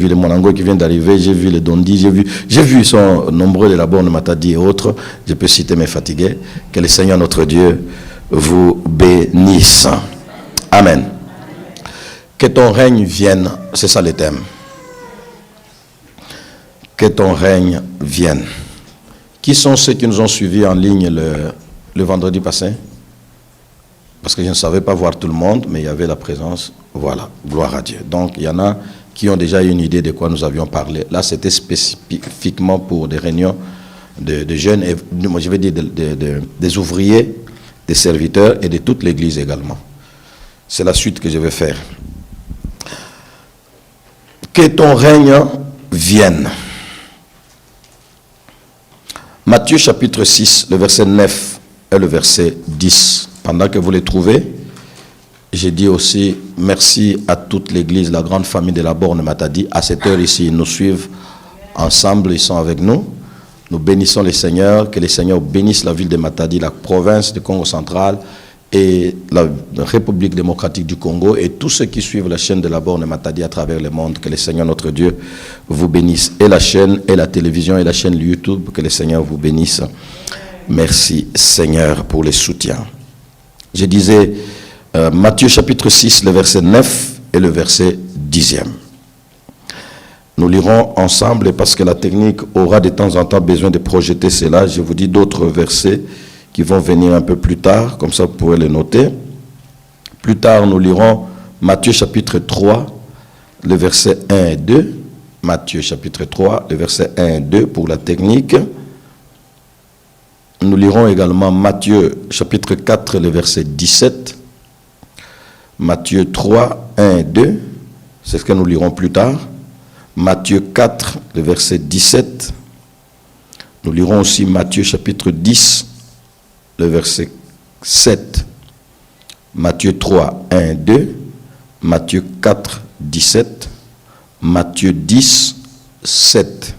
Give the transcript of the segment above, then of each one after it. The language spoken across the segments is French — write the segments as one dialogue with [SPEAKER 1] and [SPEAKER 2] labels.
[SPEAKER 1] vu les Monango qui viennent d'arriver, j'ai vu les Dondi, j'ai vu, ils sont nombreux, les Labor, le Matadi et autres. Je peux citer mes fatigués. Que le Seigneur notre Dieu vous bénisse. Amen. Que ton règne vienne, c'est ça le thème. Que ton règne vienne. Qui sont ceux qui nous ont suivis en ligne le vendredi passé? Parce que je ne savais pas voir tout le monde, mais il y avait la présence. Voilà, gloire à Dieu. Donc, il y en a qui ont déjà une idée de quoi nous avions parlé. Là, c'était spécifiquement pour des réunions de jeunes, et moi je vais dire des ouvriers, des serviteurs et de toute l'Église également. C'est la suite que je vais faire. Que ton règne vienne. Matthieu chapitre 6, le verset 9 et le verset 10. Pendant que vous les trouvez, j'ai dit aussi merci à toute l'église, la grande famille de la Borne Matadi. À cette heure ici, ils nous suivent ensemble, ils sont avec nous. Nous bénissons le Seigneur, que le Seigneur bénisse la ville de Matadi, la province du Congo central et la République démocratique du Congo et tous ceux qui suivent la chaîne de la Borne Matadi à travers le monde. Que le Seigneur notre Dieu vous bénisse. Et la chaîne, et la télévision, et la chaîne YouTube, que le Seigneur vous bénisse. Merci Seigneur pour les soutiens. Je disais Matthieu chapitre 6, le verset 9 et le verset 10e. Nous lirons ensemble parce que la technique aura de temps en temps besoin de projeter cela. Je vous dis d'autres versets qui vont venir un peu plus tard, comme ça vous pourrez les noter. Plus tard, nous lirons Matthieu chapitre 3, le verset 1 et 2. Matthieu chapitre 3, le verset 1 et 2 pour la technique. Nous lirons également Matthieu chapitre 4, le verset 17. Matthieu 3, 1 et 2. C'est ce que nous lirons plus tard. Matthieu 4, le verset 17. Nous lirons aussi Matthieu chapitre 10, le verset 7. Matthieu 3, 1 et 2. Matthieu 4, 17. Matthieu 10, 7.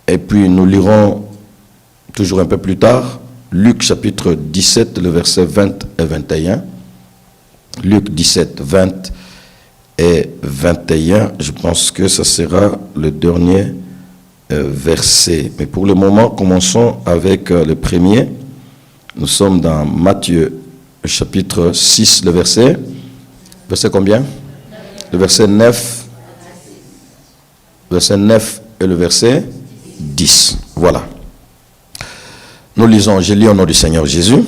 [SPEAKER 1] Et puis nous lirons toujours un peu plus tard, Luc chapitre 17, le verset 20 et 21. Luc 17, 20 et 21. Je pense que ce sera le dernier verset. Mais pour le moment, commençons avec le premier. Nous sommes dans Matthieu chapitre 6, le verset. Verset combien? Le verset 9. Verset 9 et le verset 10. Voilà. Nous lisons, je lis au nom du Seigneur Jésus.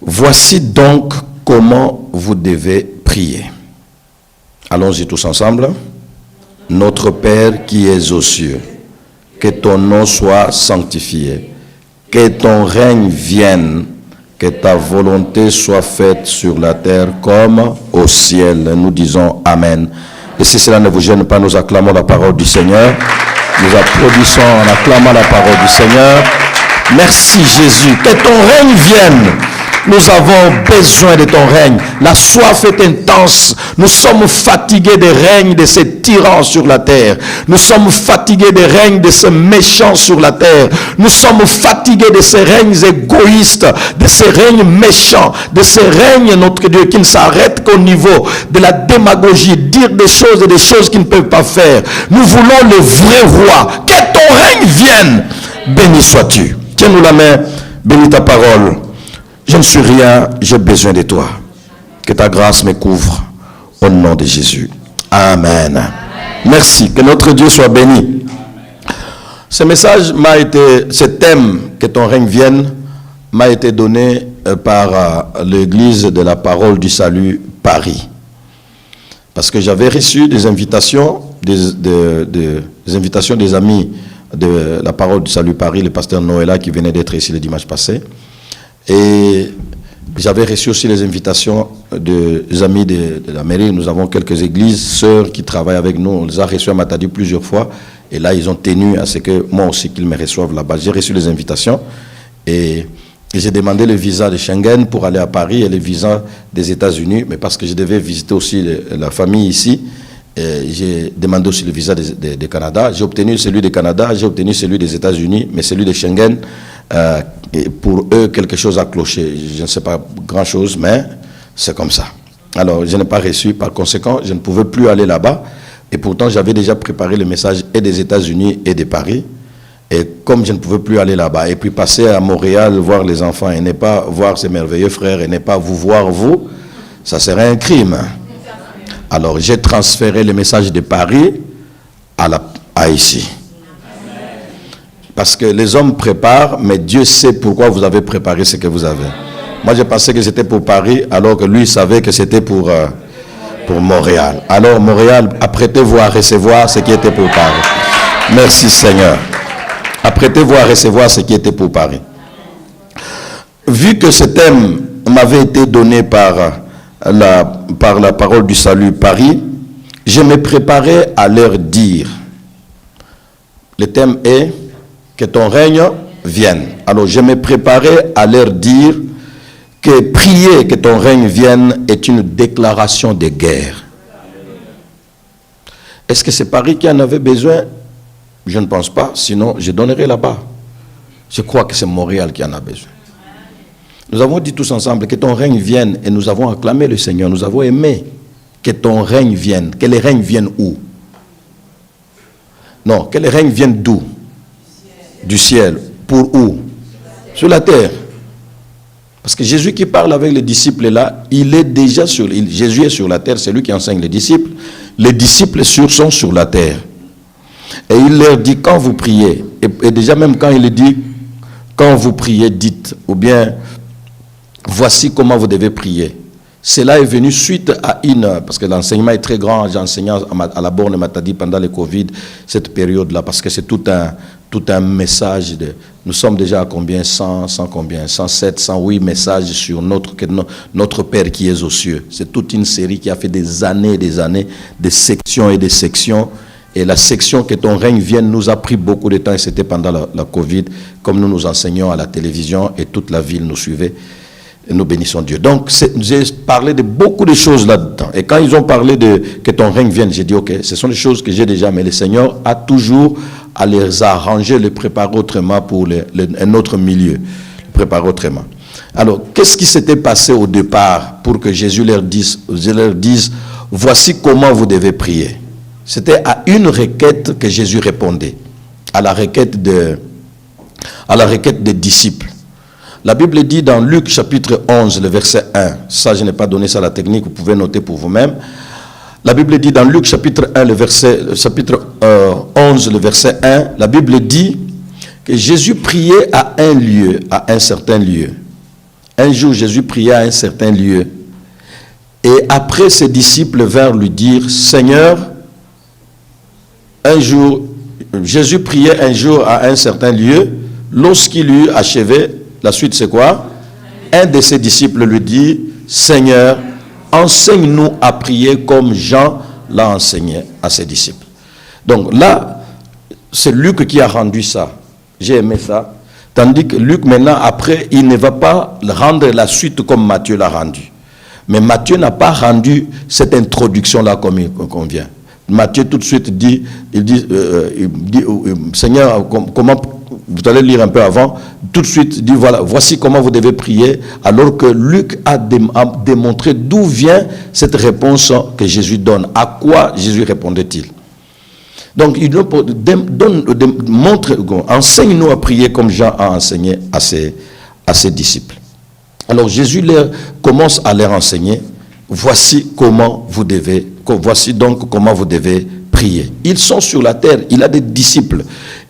[SPEAKER 1] Voici donc comment vous devez prier. Allons-y tous ensemble. Notre Père qui es aux cieux, que ton nom soit sanctifié, que ton règne vienne, que ta volonté soit faite sur la terre comme au ciel. Nous disons Amen. Et si cela ne vous gêne pas, nous acclamons la parole du Seigneur. Nous applaudissons en acclamant la parole du Seigneur. Merci Jésus. Que ton règne vienne. Nous avons besoin de ton règne. La soif est intense. Nous sommes fatigués des règnes de ces tyrans sur la terre. Nous sommes fatigués des règnes de ces méchants sur la terre. Nous sommes fatigués de ces règnes égoïstes, de ces règnes méchants, de ces règnes, notre Dieu, qui ne s'arrêtent qu'au niveau de la démagogie, dire des choses et des choses qu'ils ne peuvent pas faire. Nous voulons le vrai roi. Que ton règne vienne. Béni sois-tu. Tiens-nous la main. Bénis ta parole. Je ne suis rien, j'ai besoin de toi. Que ta grâce me couvre au nom de Jésus. Amen. Amen. Merci. Que notre Dieu soit béni. Ce message m'a été, ce thème, que ton règne vienne, m'a été donné par l'église de la Parole du Salut Paris. Parce que j'avais reçu des invitations, des invitations des amis de la Parole du Salut Paris, le pasteur Noëlla qui venait d'être ici le dimanche passé. Et j'avais reçu aussi les invitations des amis de la mairie. Nous avons quelques églises, sœurs qui travaillent avec nous. On les a reçus à Matadi plusieurs fois. Et là, ils ont tenu à ce que moi aussi qu'ils me reçoivent là-bas. J'ai reçu les invitations et j'ai demandé le visa de Schengen pour aller à Paris et le visa des États-Unis. Mais parce que je devais visiter aussi la famille ici, j'ai demandé aussi le visa de Canada. J'ai obtenu celui du Canada, j'ai obtenu celui des États-Unis, mais celui de Schengen, pour eux, quelque chose a cloché. Je ne sais pas grand-chose, mais c'est comme ça. Alors, je n'ai pas reçu. Par conséquent, je ne pouvais plus aller là-bas. Et pourtant, j'avais déjà préparé le message et des États-Unis et de Paris. Et comme je ne pouvais plus aller là-bas, et puis passer à Montréal, voir les enfants, et ne pas voir ces merveilleux frères, et ne pas vous voir, vous, ça serait un crime. Alors, j'ai transféré le message de Paris à ici. Parce que les hommes préparent, mais Dieu sait pourquoi vous avez préparé ce que vous avez. Moi, je pensais que c'était pour Paris, alors que lui savait que c'était pour Montréal. Alors, Montréal, apprêtez-vous à recevoir ce qui était pour Paris. Merci Seigneur. Apprêtez-vous à recevoir ce qui était pour Paris. Vu que ce thème m'avait été donné par la parole du salut Paris, je me préparais à leur dire. Le thème est que ton règne vienne. Alors je me préparais à leur dire que prier que ton règne vienne est une déclaration de guerre. Est-ce que c'est Paris qui en avait besoin? Je ne pense pas, sinon je donnerai là-bas. Je crois que c'est Montréal qui en a besoin. Nous avons dit tous ensemble que ton règne vienne et nous avons acclamé le Seigneur, nous avons aimé que ton règne vienne. Que le règne vienne où? Non, que le règne vienne d'où? Du ciel. Pour où? Sur la terre. Parce que Jésus qui parle avec les disciples là, il est déjà Jésus est sur la terre, c'est lui qui enseigne les disciples. Les disciples sont sur la terre. Et il leur dit, quand vous priez, et déjà même quand il dit, quand vous priez, dites, ou bien, voici comment vous devez prier. Cela est venu suite à parce que l'enseignement est très grand, j'ai enseigné à la borne Matadi pendant le Covid, cette période-là, parce que c'est tout un message. Nous sommes déjà à combien? 107, 108 messages sur notre Père qui est aux cieux. C'est toute une série qui a fait des années et des années, des sections et des sections. Et la section que ton règne vienne nous a pris beaucoup de temps, et c'était pendant la Covid, comme nous enseignons à la télévision et toute la ville nous suivait. Et nous bénissons Dieu. Donc, j'ai parlé de beaucoup de choses là-dedans. Et quand ils ont parlé de que ton règne vienne, j'ai dit, ok, ce sont des choses que j'ai déjà, mais le Seigneur a toujours à les arranger, les préparer autrement pour un autre milieu. Les préparer autrement. Alors, qu'est-ce qui s'était passé au départ pour que Jésus leur dise, voici comment vous devez prier? C'était à une requête que Jésus répondait, à la requête des disciples. La Bible dit dans Luc chapitre 11, le verset 1, ça je n'ai pas donné ça à la technique, vous pouvez noter pour vous-même. La Bible dit dans Luc chapitre 1, chapitre 11, le verset 1, la Bible dit que Jésus priait à un certain lieu. Un jour, Jésus priait à un certain lieu. Et après, ses disciples vinrent lui dire, Seigneur, un jour, Jésus priait un jour à un certain lieu. Lorsqu'il eut achevé, la suite c'est quoi? Un de ses disciples lui dit, Seigneur, enseigne-nous à prier comme Jean l'a enseigné à ses disciples. Donc là, c'est Luc qui a rendu ça. J'ai aimé ça. Tandis que Luc, maintenant, après, il ne va pas rendre la suite comme Matthieu l'a rendu. Mais Matthieu n'a pas rendu cette introduction-là comme il convient. Matthieu tout de suite dit, Seigneur, comment, vous allez lire un peu avant, tout de suite dit, voilà, voici comment vous devez prier, alors que Luc a démontré d'où vient cette réponse que Jésus donne. À quoi Jésus répondait-il? Donc, il montre, enseigne-nous à prier comme Jean a enseigné à ses disciples. Alors, Jésus commence à leur enseigner, voici donc comment vous devez prier. Ils sont sur la terre, il a des disciples.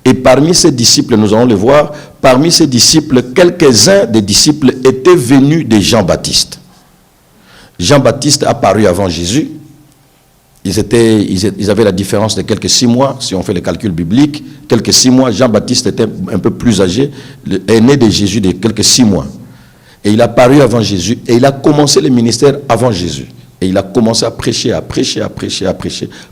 [SPEAKER 1] Et parmi ces disciples, nous allons le voir, parmi ces disciples, quelques-uns des disciples étaient venus de Jean-Baptiste. Jean-Baptiste a paru avant Jésus. Ils avaient la différence de quelques 6 mois, si on fait le calcul biblique. Quelques 6 mois, Jean-Baptiste était un peu plus âgé, aîné de Jésus de quelques 6 mois. Et il a paru avant Jésus, et il a commencé le ministère avant Jésus. Et il a commencé à prêcher,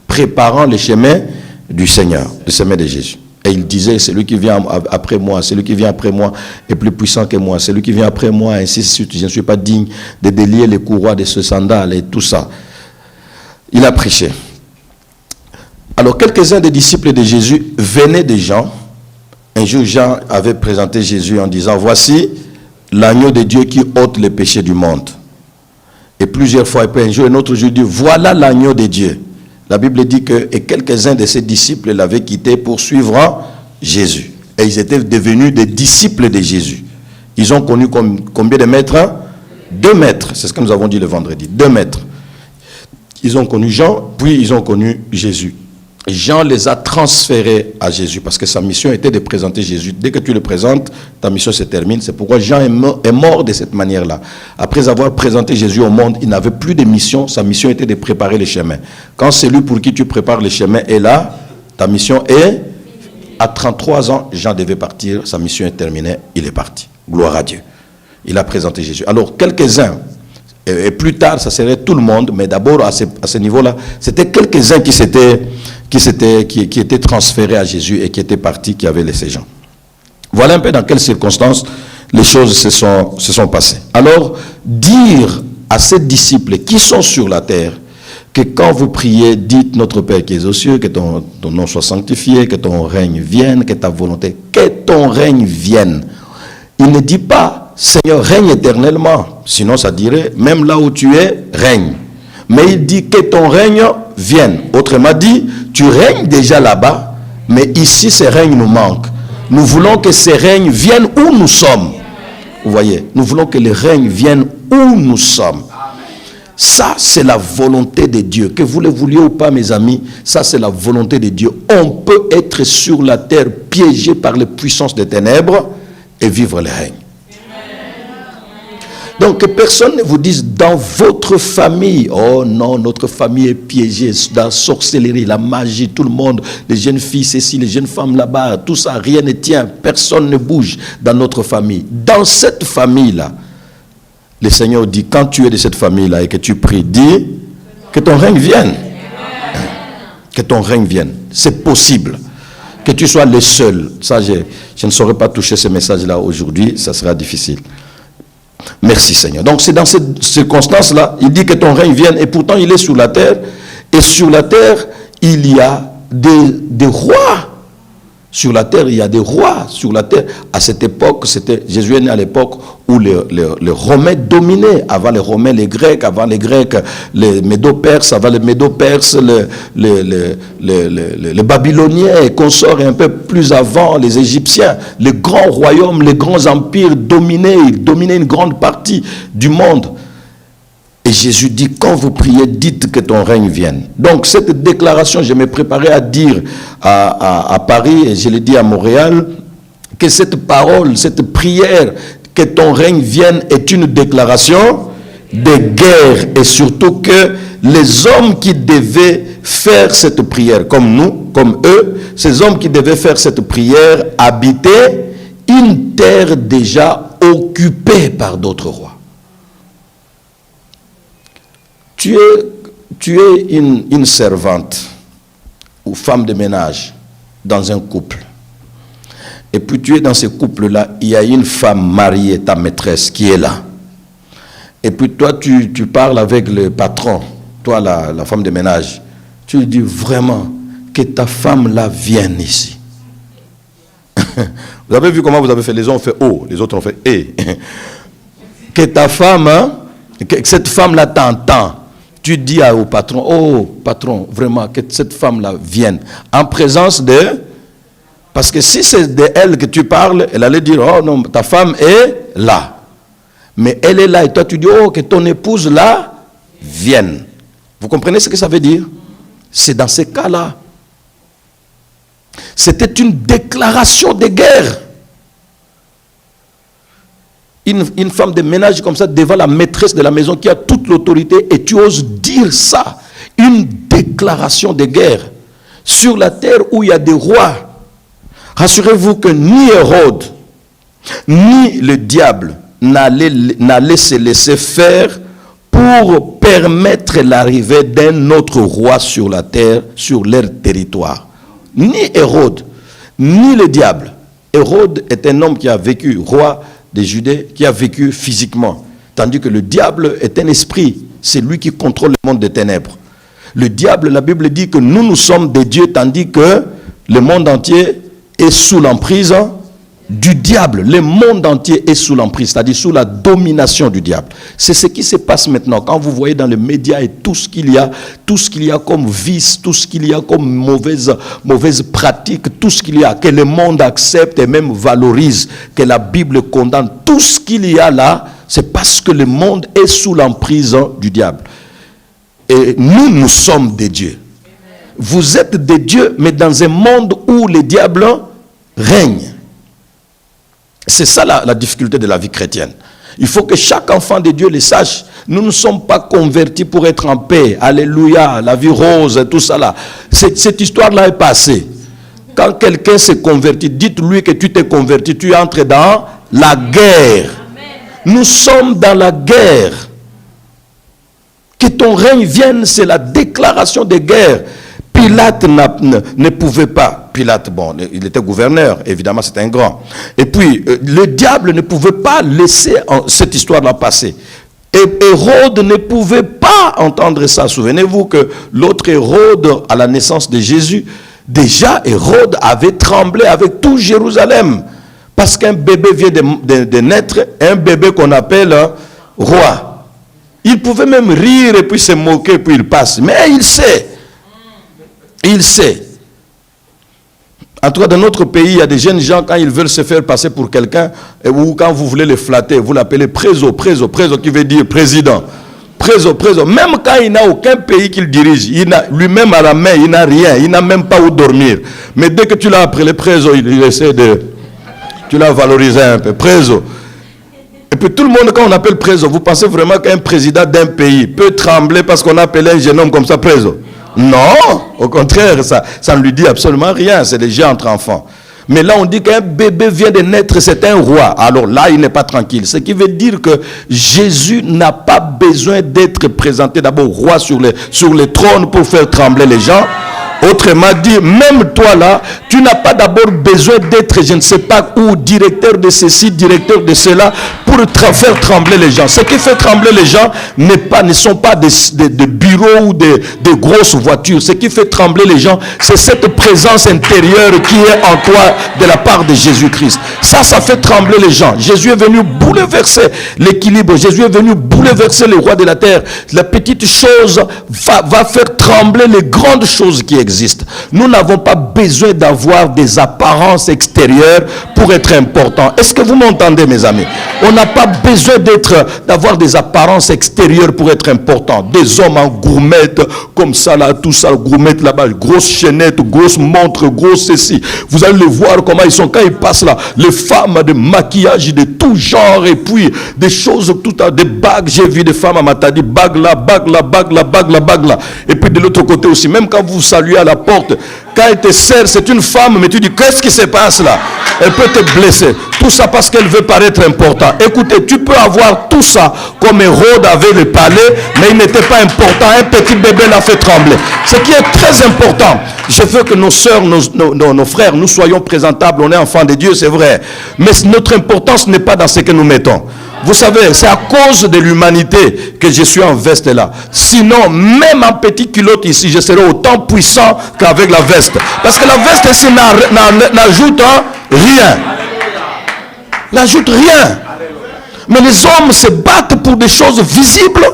[SPEAKER 1] préparant le chemin du Seigneur, le chemin de Jésus. Et il disait, celui qui vient après moi est plus puissant que moi. Celui qui vient après moi, ainsi de suite. Je ne suis pas digne de délier les courroies de ce sandal et tout ça. Il a prêché. Alors, quelques-uns des disciples de Jésus venaient de Jean. Un jour, Jean avait présenté Jésus en disant, voici l'agneau de Dieu qui ôte les péchés du monde. Et plusieurs fois, et puis un jour, un autre jour, il dit, voilà l'agneau de Dieu. La Bible dit que et quelques-uns de ses disciples l'avaient quitté pour suivre Jésus. Et ils étaient devenus des disciples de Jésus. Ils ont connu combien de maîtres? 2 maîtres. C'est ce que nous avons dit le vendredi. 2 maîtres. Ils ont connu Jean, puis ils ont connu Jésus. Jean les a transférés à Jésus parce que sa mission était de présenter Jésus. Dès que tu le présentes, ta mission se termine. C'est pourquoi Jean est mort de cette manière-là. Après avoir présenté Jésus au monde, il n'avait plus de mission. Sa mission était de préparer le chemin. Quand celui pour qui tu prépares le chemin est là, ta mission est... À 33 ans, Jean devait partir. Sa mission est terminée. Il est parti. Gloire à Dieu. Il a présenté Jésus. Alors, quelques-uns, et plus tard, ça serait tout le monde, mais d'abord, à ce niveau-là, c'était quelques-uns qui étaient transférés à Jésus et qui étaient partis, qui avaient laissé Jean. Voilà un peu dans quelles circonstances les choses se sont passées. Alors, dire à ces disciples qui sont sur la terre, que quand vous priez, dites notre Père qui est aux cieux, que ton nom soit sanctifié, que ton règne vienne, que ta volonté, que ton règne vienne. Il ne dit pas, Seigneur, règne éternellement. Sinon, ça dirait, même là où tu es, règne. Mais il dit que ton règne vienne. Autrement dit, tu règnes déjà là-bas, mais ici, ces règnes nous manquent. Nous voulons que ces règnes viennent où nous sommes. Vous voyez, nous voulons que les règnes viennent où nous sommes. Ça, c'est la volonté de Dieu. Que vous le vouliez ou pas, mes amis, ça, c'est la volonté de Dieu. On peut être sur la terre piégé par les puissances des ténèbres et vivre le règne. Donc, que personne ne vous dise dans votre famille, oh non, notre famille est piégée dans la sorcellerie, la magie, tout le monde, les jeunes filles ici, les jeunes femmes là-bas, tout ça, rien ne tient, personne ne bouge dans notre famille. Dans cette famille-là, le Seigneur dit, quand tu es de cette famille-là et que tu pries, dis que ton règne vienne. Que ton règne vienne. C'est possible. Que tu sois le seul. Ça, je ne saurais pas toucher ce message-là aujourd'hui, ça sera difficile. Merci Seigneur. Donc c'est dans cette circonstance-là, il dit que ton règne vienne et pourtant il est sur la terre. Et sur la terre, il y a des rois. Sur la terre, il y a des rois. Sur la terre, à cette époque, Jésus est né à l'époque où les Romains dominaient. Avant les Romains, les Grecs. Avant les Grecs, les Médo-Perses. Avant les Médo-Perses, les Babyloniens et consorts. Et un peu plus avant, les Égyptiens. Les grands royaumes, les grands empires dominaient. Ils dominaient une grande partie du monde. Et Jésus dit, quand vous priez, dites que ton règne vienne. Donc cette déclaration, je me préparais à dire à Paris, et je l'ai dit à Montréal, que cette parole, cette prière, que ton règne vienne, est une déclaration de guerre. Et surtout que les hommes qui devaient faire cette prière, comme nous, comme eux, ces hommes qui devaient faire cette prière habitaient une terre déjà occupée par d'autres rois. Tu es une servante ou femme de ménage dans un couple. Et puis tu es dans ce couple-là, il y a une femme mariée, ta maîtresse, qui est là. Et puis toi, tu parles avec le patron, toi la femme de ménage. Tu lui dis vraiment que ta femme-là vienne ici. Vous avez vu comment vous avez fait? Les uns ont fait oh, les autres ont fait eh. Que ta femme, que cette femme-là t'entend. Tu dis au patron, oh patron, vraiment, que cette femme-là vienne. En présence de... Parce que si c'est d'elle que tu parles, elle allait dire, oh non, ta femme est là. Mais elle est là et toi tu dis, oh, que ton épouse là vienne. Vous comprenez ce que ça veut dire? C'est dans ces cas-là. C'était une déclaration de guerre. Une femme de ménage comme ça devant la maîtresse de la maison qui a toute l'autorité et tu oses dire ça. Une déclaration de guerre sur la terre où il y a des rois. Rassurez-vous que ni Hérode, ni le diable n'allaient se laisser faire pour permettre l'arrivée d'un autre roi sur la terre, sur leur territoire. Ni Hérode, ni le diable. Hérode est un homme qui a vécu roi des Judées, qui a vécu physiquement. Tandis que le diable est un esprit. C'est lui qui contrôle le monde des ténèbres. Le diable, la Bible dit que nous sommes des dieux, tandis que le monde entier est sous l'emprise du diable. Le monde entier est sous l'emprise, c'est-à-dire sous la domination du diable. C'est ce qui se passe maintenant. Quand vous voyez dans les médias et tout ce qu'il y a comme vice, tout ce qu'il y a comme mauvaise pratique, tout ce qu'il y a, que le monde accepte et même valorise, que la Bible condamne, tout ce qu'il y a là, c'est parce que le monde est sous l'emprise du diable. Et nous sommes des dieux. Vous êtes des dieux, mais dans un monde où le diable règne. C'est ça la difficulté de la vie chrétienne. Il faut que chaque enfant de Dieu le sache. Nous ne sommes pas convertis pour être en paix. Alléluia, la vie rose, tout ça là. Cette histoire-là est passée. Quand quelqu'un s'est converti, dites-lui que tu t'es converti, tu entres dans la guerre. Nous sommes dans la guerre. Que ton règne vienne, c'est la déclaration de guerre. Pilate ne pouvait pas. Pilate, bon, il était gouverneur, évidemment, c'était un grand. Et puis, le diable ne pouvait pas laisser cette histoire-là passer. Et Hérode ne pouvait pas entendre ça. Souvenez-vous que l'autre Hérode, à la naissance de Jésus, déjà Hérode avait tremblé avec tout Jérusalem. Parce qu'un bébé vient de naître, un bébé qu'on appelle roi. Il pouvait même rire et puis se moquer, puis il passe. Mais il sait. Il sait. En tout cas, dans notre pays, il y a des jeunes gens, quand ils veulent se faire passer pour quelqu'un, ou quand vous voulez les flatter, vous l'appelez préso, qui veut dire président. Préso. Même quand il n'a aucun pays qu'il dirige, lui-même à la main, il n'a rien, il n'a même pas où dormir. Mais dès que tu l'as appelé préso, il essaie de... Tu l'as valorisé un peu, préso. Et puis tout le monde, quand on appelle préso, vous pensez vraiment qu'un président d'un pays peut trembler parce qu'on appelle un jeune homme comme ça préso? Non, au contraire, ça ne lui dit absolument rien, c'est déjà entre enfants. Mais là, on dit qu'un bébé vient de naître, c'est un roi. Alors là, il n'est pas tranquille. Ce qui veut dire que Jésus n'a pas besoin d'être présenté d'abord roi sur les trônes pour faire trembler les gens. Autrement dit, même toi là, tu n'as pas d'abord besoin d'être, je ne sais pas où, directeur de ceci, directeur de cela, pour faire trembler les gens. Ce qui fait trembler les gens ne sont pas des bureaux ou des grosses voitures. Ce qui fait trembler les gens, c'est cette présence intérieure qui est en toi de la part de Jésus-Christ. Ça fait trembler les gens. Jésus est venu bouleverser l'équilibre. Jésus est venu bouleverser les rois de la terre. La petite chose va faire trembler les grandes choses qui existent. Nous n'avons pas besoin d'avoir des apparences extérieures pour être importants. Est-ce que vous m'entendez, mes amis? On n'a pas besoin d'avoir des apparences extérieures pour être important. Des hommes en gourmette, comme ça là, tout ça, gourmette là-bas, grosse chaînette, grosse montre, grosse ceci. Vous allez le voir comment ils sont quand ils passent là. Les femmes de maquillage de tout genre et puis des choses, des bagues. J'ai vu des femmes à Matadi, bague là, bague là, bague là, bague là, bague là. Et puis de l'autre côté aussi, même quand vous saluez à la porte, quand elle te sert, c'est une femme, mais tu dis, qu'est-ce qui se passe là? Elle peut te blesser. Tout ça parce qu'elle veut paraître important. Écoutez, tu peux avoir tout ça, comme Hérode avait le palais, mais il n'était pas important. Un petit bébé l'a fait trembler. Ce qui est très important, je veux que nos sœurs, nos frères, nous soyons présentables. On est enfants de Dieu, c'est vrai. Mais notre importance n'est pas dans ce que nous mettons. Vous savez, c'est à cause de l'humanité que je suis en veste là. Sinon, même en petit culotte ici, je serai autant puissant qu'avec la veste. Parce que la veste ici n'ajoute rien. N'ajoute rien. Mais les hommes se battent pour des choses visibles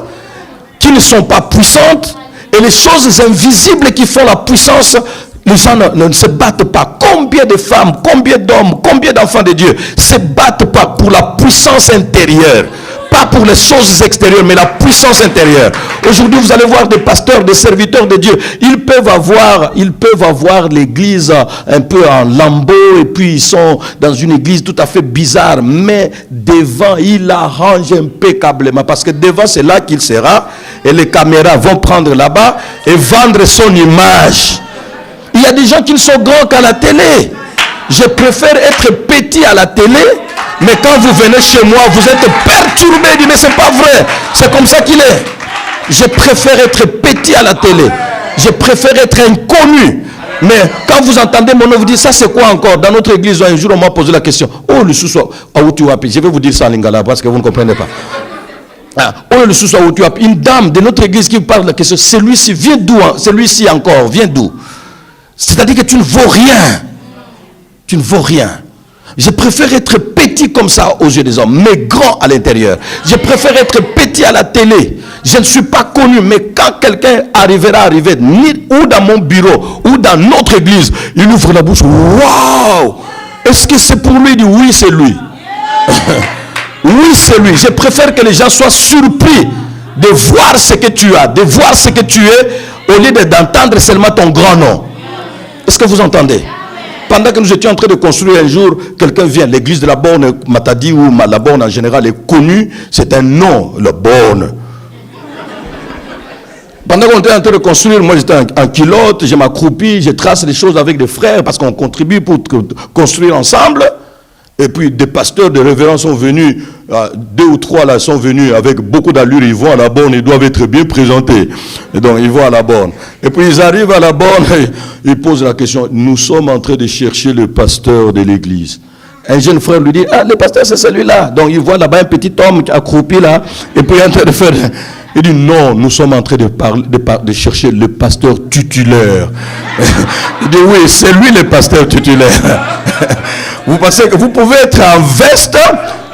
[SPEAKER 1] qui ne sont pas puissantes. Et les choses invisibles qui font la puissance, les gens ne se battent pas. Combien de femmes, combien d'hommes, combien d'enfants de Dieu se battent pas pour la puissance intérieure, pas pour les choses extérieures, mais la puissance intérieure. Aujourd'hui, vous allez voir des pasteurs, des serviteurs de Dieu. Ils peuvent avoir l'église un peu en lambeaux et puis ils sont dans une église tout à fait bizarre. Mais devant, il l'arrange impeccablement parce que devant, c'est là qu'il sera et les caméras vont prendre là-bas et vendre son image. Il y a des gens qui ne sont grands qu'à la télé. Je préfère être petit à la télé, mais quand vous venez chez moi, vous êtes perturbé. Mais c'est pas vrai. C'est comme ça qu'il est. Je préfère être petit à la télé. Je préfère être inconnu. Mais quand vous entendez mon nom, vous dites, ça c'est quoi encore? Dans notre église, un jour, on m'a posé la question. Oh, le sous-so, je vais vous dire ça en lingala parce que vous ne comprenez pas. Oh, le sous-so, une dame de notre église qui vous parle de la question. Celui-ci vient d'où? Celui-ci encore, vient d'où? C'est-à-dire que tu ne vaux rien. Tu ne vaux rien. Je préfère être petit comme ça aux yeux des hommes, mais grand à l'intérieur. Je préfère être petit à la télé. Je ne suis pas connu, mais quand quelqu'un arrivera, ou dans mon bureau, ou dans notre église, il ouvre la bouche. Waouh! Est-ce que c'est pour lui? Il dit oui, c'est lui. Oui, c'est lui. Je préfère que les gens soient surpris de voir ce que tu as, de voir ce que tu es, au lieu d'entendre seulement ton grand nom. Est-ce que vous entendez? Pendant que nous étions en train de construire un jour, quelqu'un vient, l'église de la Borne, Matadi ou la Borne en général est connue, c'est un nom, la Borne. Pendant qu'on était en train de construire, moi j'étais en culotte, je m'accroupis, je trace les choses avec des frères parce qu'on contribue pour construire ensemble. Et puis des pasteurs, des révérends sont venus, 2 ou 3 là sont venus avec beaucoup d'allure, ils vont à la borne, ils doivent être bien présentés. Et donc ils vont à la borne. Et puis ils arrivent à la borne et ils posent la question, nous sommes en train de chercher le pasteur de l'église. Un jeune frère lui dit, ah le pasteur c'est celui-là. Donc il voit là-bas un petit homme accroupi là, et puis il est en train de faire... Il dit non, nous sommes en train de chercher le pasteur titulaire. Il dit oui, c'est lui le pasteur titulaire. Vous pensez que vous pouvez être en veste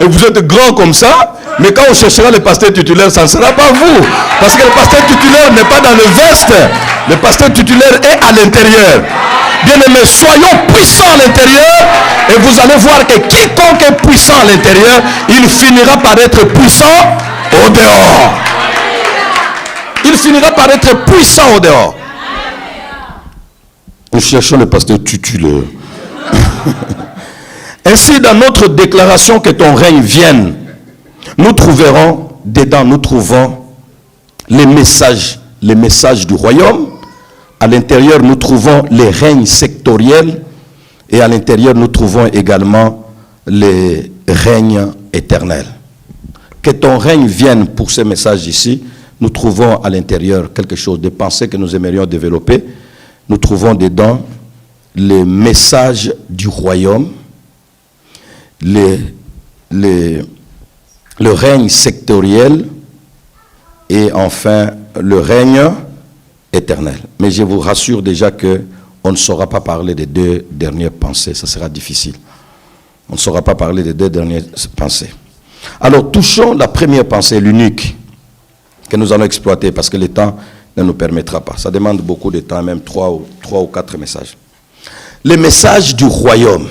[SPEAKER 1] et vous êtes grand comme ça, mais quand on cherchera le pasteur titulaire, ça ne sera pas vous. Parce que le pasteur titulaire n'est pas dans le veste. Le pasteur titulaire est à l'intérieur. Bien-aimés, soyons puissants à l'intérieur et vous allez voir que quiconque est puissant à l'intérieur, il finira par être puissant au dehors. Il finira par être puissant au dehors. Nous cherchons le pasteur titulaire. Ainsi, dans notre déclaration que ton règne vienne, nous trouverons dedans, nous trouvons les messages du royaume. À l'intérieur, nous trouvons les règnes sectoriels. Et à l'intérieur, nous trouvons également les règnes éternels. Que ton règne vienne pour ces messages ici. Nous trouvons à l'intérieur quelque chose de pensée que nous aimerions développer. Nous trouvons dedans les messages du royaume, le règne sectoriel et enfin le règne éternel. Mais je vous rassure déjà qu'on ne saura pas parler des 2 dernières pensées. Ça sera difficile. On ne saura pas parler des 2 dernières pensées. Alors touchons la première pensée, l'unique, que nous allons exploiter parce que le temps ne nous permettra pas. Ça demande beaucoup de temps, même 3 ou 4 messages. Les messages du royaume.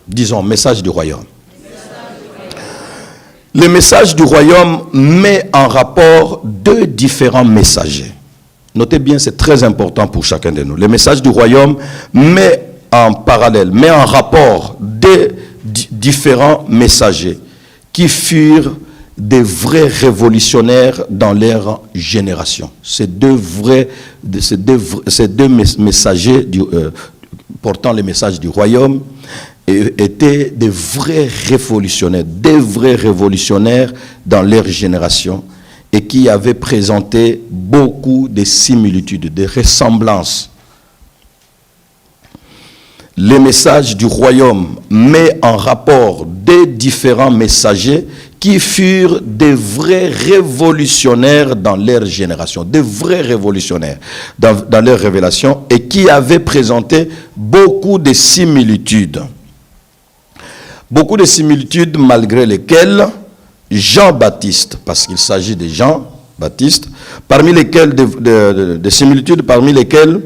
[SPEAKER 1] Disons, message du royaume. Le message du royaume met en rapport 2 différents messagers. Notez bien, c'est très important pour chacun de nous. Le message du royaume met en parallèle, met en rapport 2 différents messagers qui furent des vrais révolutionnaires dans leur génération. Ces deux messagers portant les messages du royaume étaient des vrais révolutionnaires dans leur génération et qui avaient présenté beaucoup de similitudes, de ressemblances. Les messages du royaume met en rapport des différents messagers qui furent des vrais révolutionnaires dans leur génération, des vrais révolutionnaires dans leur révélation et qui avaient présenté beaucoup de similitudes. Beaucoup de similitudes malgré lesquelles Jean-Baptiste, parce qu'il s'agit de Jean-Baptiste, parmi lesquelles, des similitudes parmi lesquelles,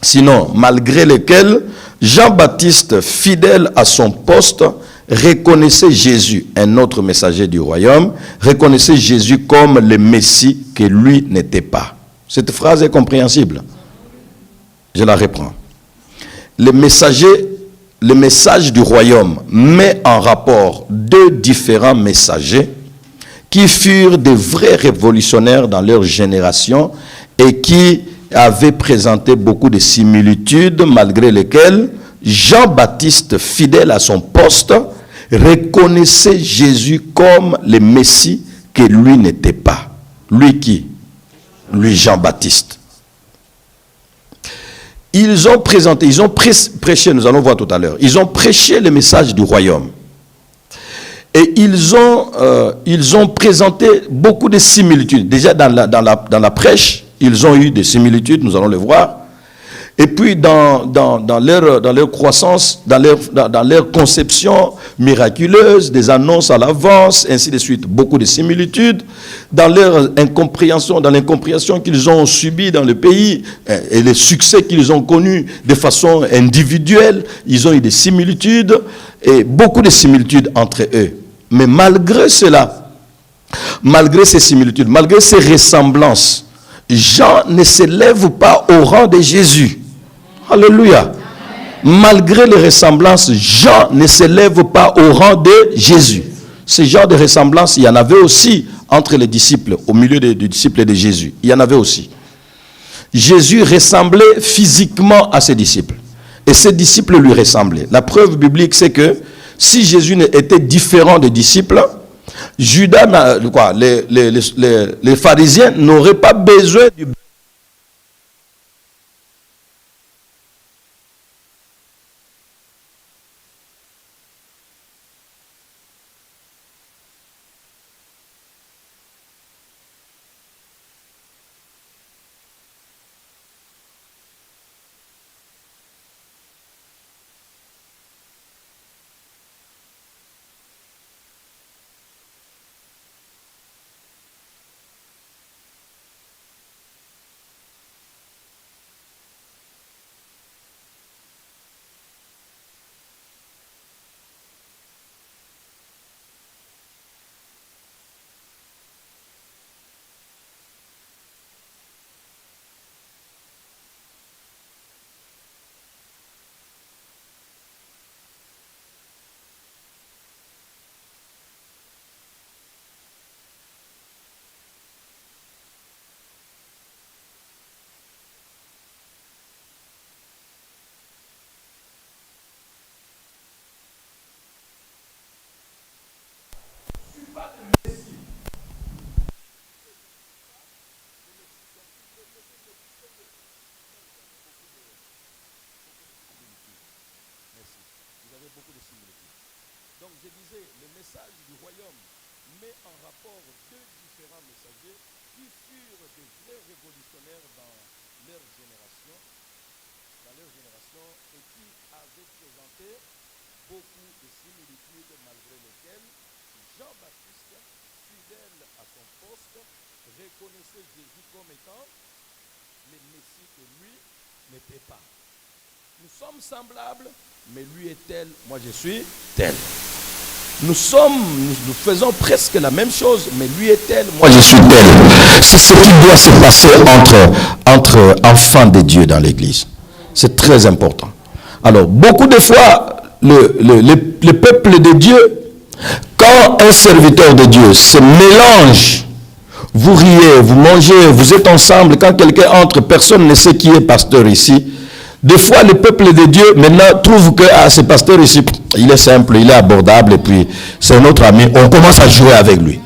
[SPEAKER 1] sinon malgré lesquelles, Jean-Baptiste, fidèle à son poste, reconnaissait Jésus, un autre messager du royaume, reconnaissait Jésus comme le Messie que lui n'était pas. Cette phrase est compréhensible. Je la reprends. Le message du royaume met en rapport 2 différents messagers qui furent des vrais révolutionnaires dans leur génération et qui avaient présenté beaucoup de similitudes malgré lesquelles Jean-Baptiste, fidèle à son poste, reconnaissait Jésus comme le Messie que lui n'était pas. Lui qui? Lui Jean-Baptiste. Ils ont prêché, nous allons voir tout à l'heure, ils ont prêché le message du royaume. Et ils ont présenté beaucoup de similitudes. Déjà dans la prêche, ils ont eu des similitudes, nous allons le voir. Et puis dans leur croissance, dans leur conception miraculeuse, des annonces à l'avance, ainsi de suite, beaucoup de similitudes. Dans leur incompréhension, dans l'incompréhension qu'ils ont subie dans le pays et les succès qu'ils ont connus de façon individuelle, ils ont eu des similitudes et beaucoup de similitudes entre eux. Mais malgré cela, malgré ces similitudes, malgré ces ressemblances, Jean ne s'élève pas au rang de Jésus. Alléluia. Malgré les ressemblances, Jean ne s'élève pas au rang de Jésus. Ce genre de ressemblance, il y en avait aussi entre les disciples, au milieu des disciples de Jésus. Il y en avait aussi. Jésus ressemblait physiquement à ses disciples. Et ses disciples lui ressemblaient. La preuve biblique, c'est que si Jésus était différent des disciples, Judas, les pharisiens n'auraient pas besoin du... Donc je disais, le message du royaume met en rapport deux différents messagers qui furent des vrais révolutionnaires dans leur génération et qui avaient présenté beaucoup de similitudes malgré lesquelles Jean-Baptiste, fidèle à son poste, reconnaissait Jésus comme étant le Messie que lui n'était pas. Nous sommes semblables, mais lui est tel, moi je suis tel. Nous faisons presque la même chose, mais lui est tel, moi je suis tel. C'est ce qui doit se passer entre enfants de Dieu dans l'église. C'est très important. Alors, beaucoup de fois, le peuple de Dieu, quand un serviteur de Dieu se mélange, vous riez, vous mangez, vous êtes ensemble, quand quelqu'un entre, personne ne sait qui est pasteur ici. Des fois, le peuple de Dieu, maintenant, trouve que ce pasteur ici, il est simple, il est abordable, et puis c'est notre ami. On commence à jouer avec lui.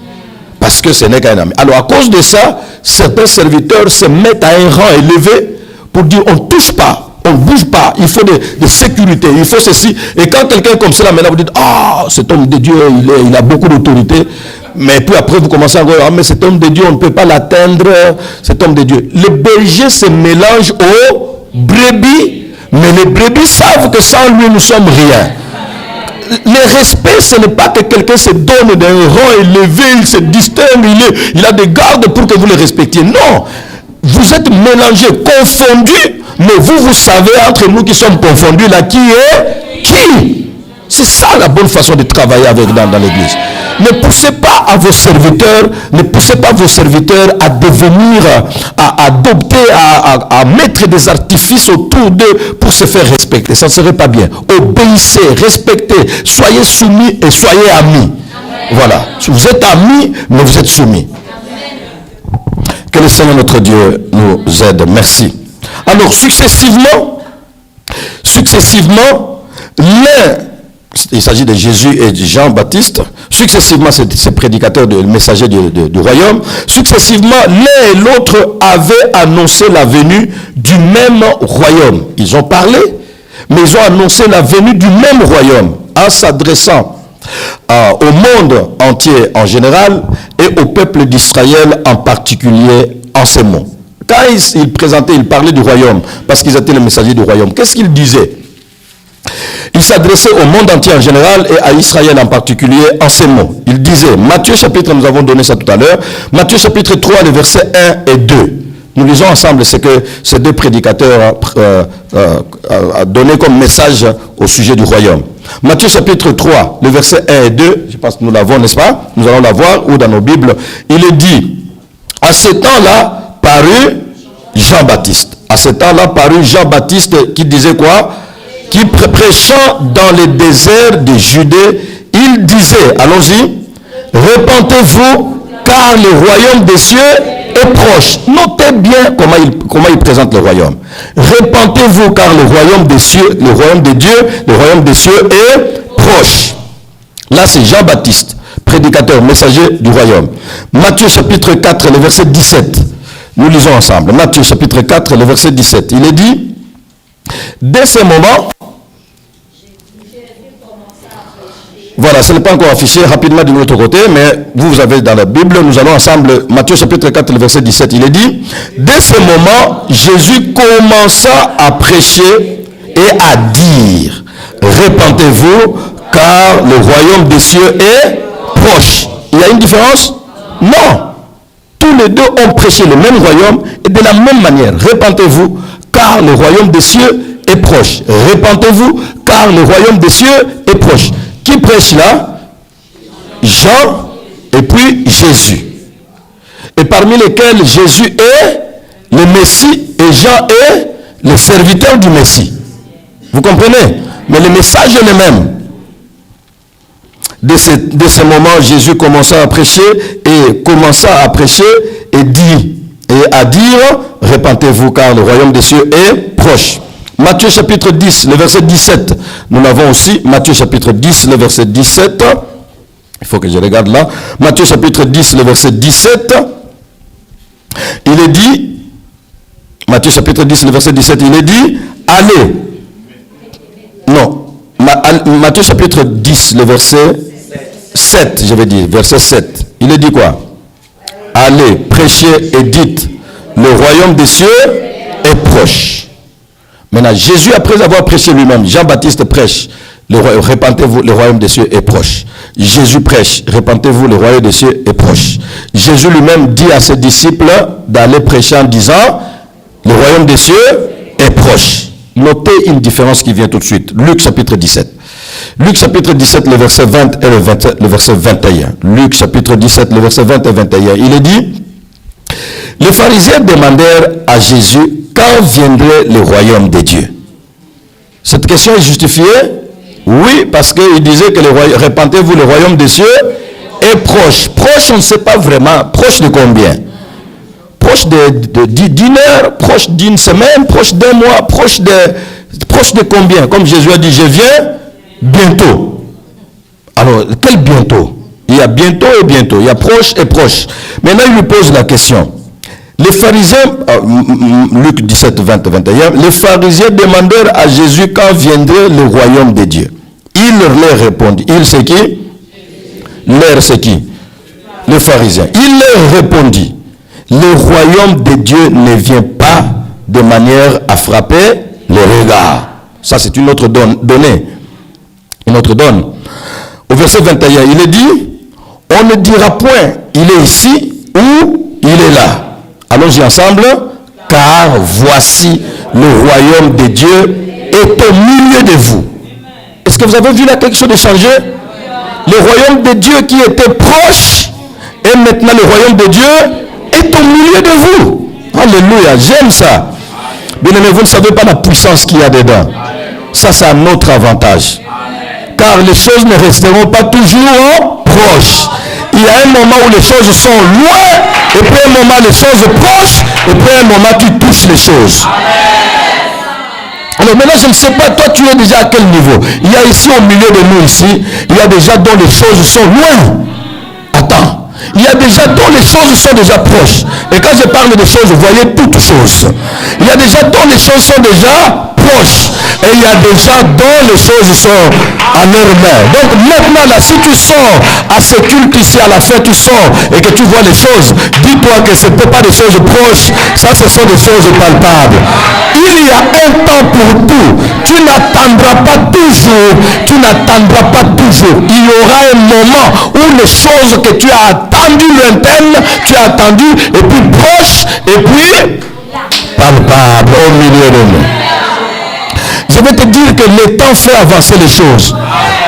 [SPEAKER 1] Parce que ce n'est qu'un ami. Alors, à cause de ça, certains serviteurs se mettent à un rang élevé pour dire, on ne touche pas, on ne bouge pas, il faut de sécurité, il faut ceci. Et quand quelqu'un comme cela, maintenant, vous dites, ah, cet homme de Dieu, il a beaucoup d'autorité. Mais puis après, vous commencez à dire, ah, mais cet homme de Dieu, on ne peut pas l'atteindre, cet homme de Dieu. Les bergers se mélangent aux brebis, mais les brebis savent que sans lui nous sommes rien. Le respect, ce n'est pas que quelqu'un se donne d'un rang élevé, il se distingue, il a des gardes pour que vous le respectiez. Non, vous êtes mélangés, confondus, mais vous savez entre nous qui sommes confondus là qui est qui. C'est ça la bonne façon de travailler avec dans l'église. Ne poussez pas à vos serviteurs, ne poussez pas vos serviteurs à devenir, à adopter, à mettre des artifices autour d'eux pour se faire respecter. Ça ne serait pas bien. Obéissez, respectez, soyez soumis et soyez amis. Voilà. Vous êtes amis, mais vous êtes soumis. Que le Seigneur notre Dieu nous aide. Merci. Alors, successivement, il s'agit de Jésus et de Jean-Baptiste. Successivement, ces prédicateurs, les messagers du royaume, successivement, l'un et l'autre avaient annoncé la venue du même royaume. Ils ont parlé, mais ils ont annoncé la venue du même royaume en s'adressant au monde entier en général et au peuple d'Israël en particulier en ces mots. quand il parlait du royaume, parce qu'ils étaient les messagers du royaume, qu'est-ce qu'ils disaient? Il s'adressait au monde entier en général et à Israël en particulier en ces mots. Il disait, Matthieu chapitre, nous avons donné ça tout à l'heure, Matthieu chapitre 3, les versets 1 et 2. Nous lisons ensemble ce que ces deux prédicateurs ont donné comme message au sujet du royaume. Matthieu chapitre 3, les versets 1 et 2, je pense que nous l'avons, n'est-ce pas? Nous allons la voir, ou dans nos Bibles. Il est dit, à ce temps-là, parut Jean-Baptiste. À ce temps-là, parut Jean-Baptiste qui disait quoi? Qui prêchant dans les déserts de Judée, il disait, allons-y, repentez-vous, car le royaume des cieux est proche. Notez bien comment il présente le royaume. Repentez-vous, car le royaume des cieux, le royaume de Dieu, le royaume des cieux est proche. Là, c'est Jean-Baptiste, prédicateur, messager du royaume. Matthieu chapitre 4, le verset 17. Nous lisons ensemble. Matthieu chapitre 4, le verset 17. Il est dit, dès ce moment, voilà, ce n'est pas encore affiché rapidement de notre côté, mais vous avez dans la Bible, nous allons ensemble, Matthieu chapitre 4, le verset 17, il est dit, dès ce moment, Jésus commença à prêcher et à dire, repentez-vous, car le royaume des cieux est proche. Il y a une différence? Non. Tous les deux ont prêché le même royaume et de la même manière. Repentez-vous, car le royaume des cieux est proche. Repentez-vous, car le royaume des cieux est proche. Qui prêche là? Jean et puis Jésus. Et parmi lesquels Jésus est le Messie et Jean est le serviteur du Messie. Vous comprenez? Mais le message est le même. De ce moment, Jésus commença à prêcher et dit et à dire, repentez-vous car le royaume des cieux est proche. Matthieu chapitre 10, le verset 17. Nous l'avons aussi. Matthieu chapitre 10, le verset 17. Il faut que je regarde là. Matthieu chapitre 10, le verset 17. Il est dit, Matthieu chapitre 10, le verset 17, il est dit, allez. Non. Matthieu chapitre 10, le verset 7, je vais dire, verset 7. Il est dit quoi? Allez, prêchez et dites, le royaume des cieux est proche. Maintenant, Jésus, après avoir prêché lui-même, Jean-Baptiste prêche, repentez-vous, le royaume des cieux est proche. Jésus prêche, repentez-vous, le royaume des cieux est proche. Jésus lui-même dit à ses disciples d'aller prêcher en disant, le royaume des cieux est proche. Notez une différence qui vient tout de suite. Luc chapitre 17. Luc chapitre 17, le verset 20 et le verset 21. Luc chapitre 17, le verset 20 et 21. Il est dit, les pharisiens demandèrent à Jésus, quand viendrait le royaume de Dieu? Cette question est justifiée? Oui, parce qu'il disait que repentez-vous, le royaume des cieux est proche. Proche, on ne sait pas vraiment. Proche de combien? Proche d'une heure, proche d'une semaine, proche d'un mois, proche de combien? Comme Jésus a dit, je viens bientôt. Alors, quel bientôt? Il y a bientôt et bientôt. Il y a proche et proche. Maintenant, il lui pose la question. Les pharisiens, Luc 17, 20, 21, les pharisiens demandèrent à Jésus quand viendrait le royaume de Dieu. Il leur répondit. Il c'est qui? L'air c'est qui? Les pharisiens. Il leur répondit. Le royaume de Dieu ne vient pas de manière à frapper les regards. Ça c'est une autre donnée. Une autre donne. Au verset 21, il est dit, on ne dira point, il est ici ou il est là. Allons-y ensemble, car voici le royaume de Dieu est au milieu de vous. Est-ce que vous avez vu là quelque chose de changé? Le royaume de Dieu qui était proche, et maintenant le royaume de Dieu est au milieu de vous. Alléluia, j'aime ça. Bien aimé, vous ne savez pas la puissance qu'il y a dedans. Ça, c'est un autre avantage. Car les choses ne resteront pas toujours proches. Il y a un moment où les choses sont loin, et puis un moment les choses proches, et puis un moment tu touches les choses. Alors maintenant, je ne sais pas, toi tu es déjà à quel niveau? Il y a ici au milieu de nous ici, il y a déjà dont les choses sont loin. Attends. Il y a déjà dont les choses sont déjà proches. Et quand je parle de choses, vous voyez toutes choses. Il y a déjà dont les choses sont déjà proches. Et il y a des gens dont les choses sont à leurs mains. Donc maintenant là, si tu sors à ce culte ici, à la fin tu sors et que tu vois les choses, dis-toi que ce n'est pas des choses proches, ça ce sont des choses palpables. Il y a un temps pour tout. Tu n'attendras pas toujours. Tu n'attendras pas toujours. Il y aura un moment où les choses que tu as attendues lointaines, tu as attendues et puis proches et puis palpables au milieu de nous. Je vais te dire que le temps fait avancer les choses.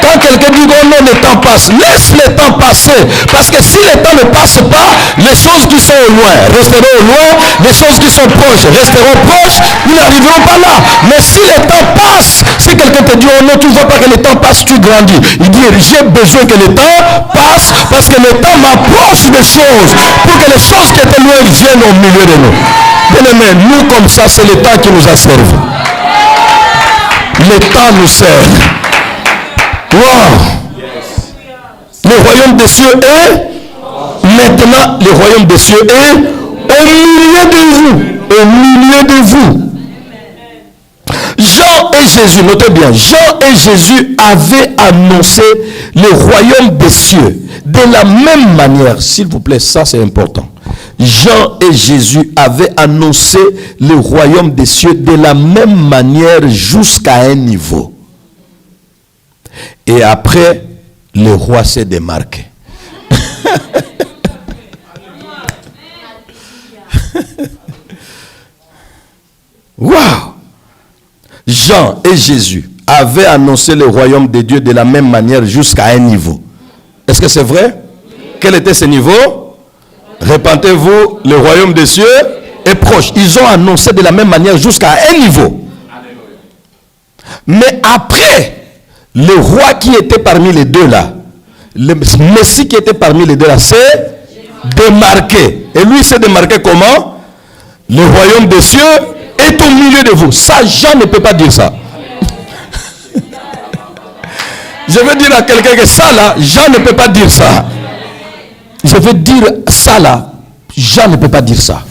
[SPEAKER 1] Quand quelqu'un dit oh non, le temps passe, laisse le temps passer. Parce que si le temps ne passe pas, les choses qui sont au loin resteront au loin, les choses qui sont proches resteront proches, ils n'arriveront pas là. Mais si le temps passe, si quelqu'un te dit oh non, tu ne vois pas que le temps passe, tu grandis. Il dit j'ai besoin que le temps passe parce que le temps m'approche des choses pour que les choses qui étaient loin viennent au milieu de nous. Bien aimé, nous comme ça, c'est le temps qui nous a servi. Le temps nous sert. Wow. Le royaume des cieux est maintenant, le royaume des cieux est au milieu de vous. Au milieu de vous. Jean et Jésus, notez bien, Jean et Jésus avaient annoncé le royaume des cieux de la même manière. S'il vous plaît, ça c'est important. Jean et Jésus avaient annoncé le royaume des cieux de la même manière jusqu'à un niveau. Et après, le roi s'est démarqué. Waouh! Jean et Jésus avaient annoncé le royaume de Dieu de la même manière jusqu'à un niveau. Est-ce que c'est vrai? Quel était ce niveau? Répentez-vous, le royaume des cieux est proche. Ils ont annoncé de la même manière jusqu'à un niveau. Mais après, le roi qui était parmi les deux là, le Messie qui était parmi les deux là, s'est démarqué. Et lui s'est démarqué comment? Le royaume des cieux est au milieu de vous. Ça, Jean ne peut pas dire ça. Je veux dire à quelqu'un que ça là, Jean ne peut pas dire ça. Je vais dire ça là, Jean ne peut pas dire ça.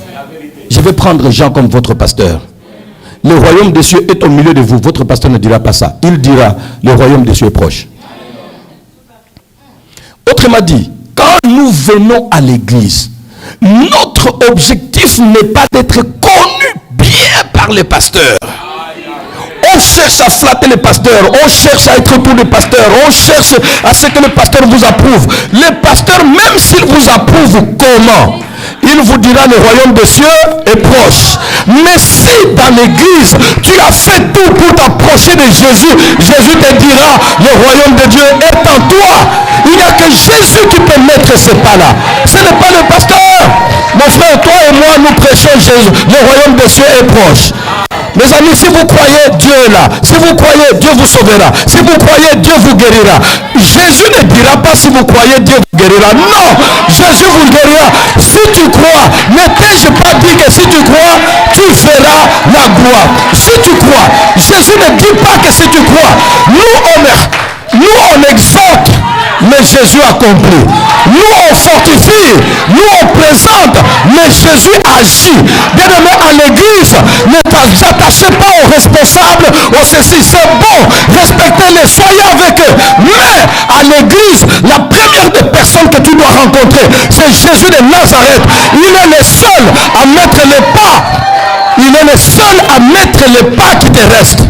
[SPEAKER 1] Je vais prendre Jean comme votre pasteur. Le royaume des cieux est au milieu de vous. Votre pasteur ne dira pas ça. Il dira, le royaume des cieux est proche. Autrement dit, quand nous venons à l'église, notre objectif n'est pas d'être connu bien par les pasteurs. On cherche à flatter les pasteurs, on cherche à être pour les pasteurs, on cherche à ce que le pasteur vous approuve. Le pasteur, même s'il vous approuve, comment? Il vous dira le royaume des cieux est proche. Mais si dans l'église, tu as fait tout pour t'approcher de Jésus, Jésus te dira le royaume de Dieu est en toi. Il n'y a que Jésus qui peut mettre ce pas-là. Ce n'est pas le pasteur. Mon frère, toi et moi, nous prêchons Jésus. Le royaume des cieux est proche. Mes amis, si vous croyez, Dieu est là. Si vous croyez, Dieu vous sauvera. Si vous croyez, Dieu vous guérira. Jésus ne dira pas si vous croyez, Dieu vous guérira. Non, Jésus vous guérira. Si tu crois, ne t'ai-je pas dit que si tu crois, tu verras la gloire. Si tu crois, Jésus ne dit pas que si tu crois. Nous on exhorte, mais Jésus accomplit. Nous on fortifie, nous on présente, mais Jésus agit. Bien aimé, à l'église, ne t'attachez pas aux responsables, aux ceci, c'est bon, respectez-les, soyez avec eux. Mais à l'église, la première des personnes que tu dois rencontrer, c'est Jésus de Nazareth. Il est le seul à mettre les pas. Il est le seul à mettre les pas qui te restent.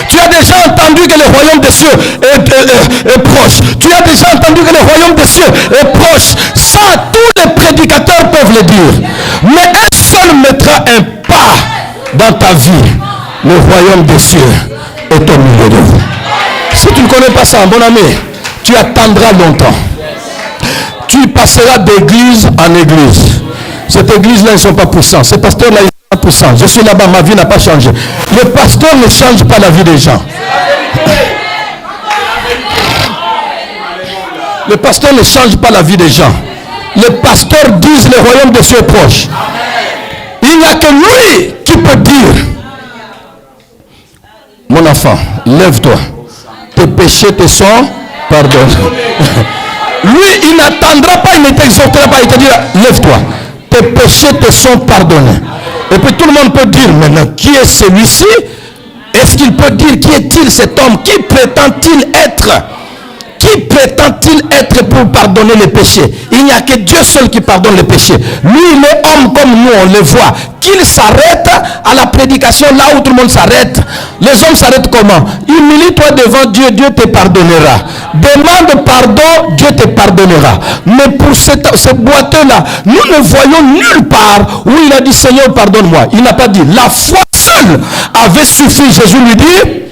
[SPEAKER 1] Tu as déjà entendu que le royaume des cieux est proche. Tu as déjà entendu que le royaume des cieux est proche. Ça, tous les prédicateurs peuvent le dire. Mais un seul mettra un pas dans ta vie. Le royaume des cieux est au milieu de vous. Si tu ne connais pas ça, mon ami, tu attendras longtemps. Tu passeras d'église en église. Cette église-là, ils ne sont pas puissants. Ces pasteurs-là, ils ne sont pas puissants. Je suis là-bas, ma vie n'a pas changé. Le pasteur ne change pas la vie des gens. Le pasteur ne change pas la vie des gens. Les pasteurs disent le royaume des cieux est proche. Il n'y a que lui qui peut dire, mon enfant, lève-toi. Tes péchés te sont pardonnés. Lui, il n'attendra pas, il ne t'exhortera pas, il te dira, lève-toi. Tes péchés te sont pardonnés. Et puis tout le monde peut dire, maintenant, qui est celui-ci Est-ce qu'il peut dire qui est-il cet homme? Qui prétend-il être? Qui prétend-il être pour pardonner les péchés? Il n'y a que Dieu seul qui pardonne les péchés. Lui, il est homme comme nous, on le voit. Qu'il s'arrête à la prédication là où tout le monde s'arrête. Les hommes s'arrêtent comment? Humilie-toi devant Dieu, Dieu te pardonnera. Demande pardon, Dieu te pardonnera. Mais pour ce boiteux-là, nous ne voyons nulle part où il a dit Seigneur, pardonne-moi. Il n'a pas dit. La foi seule avait suffi. Jésus lui dit,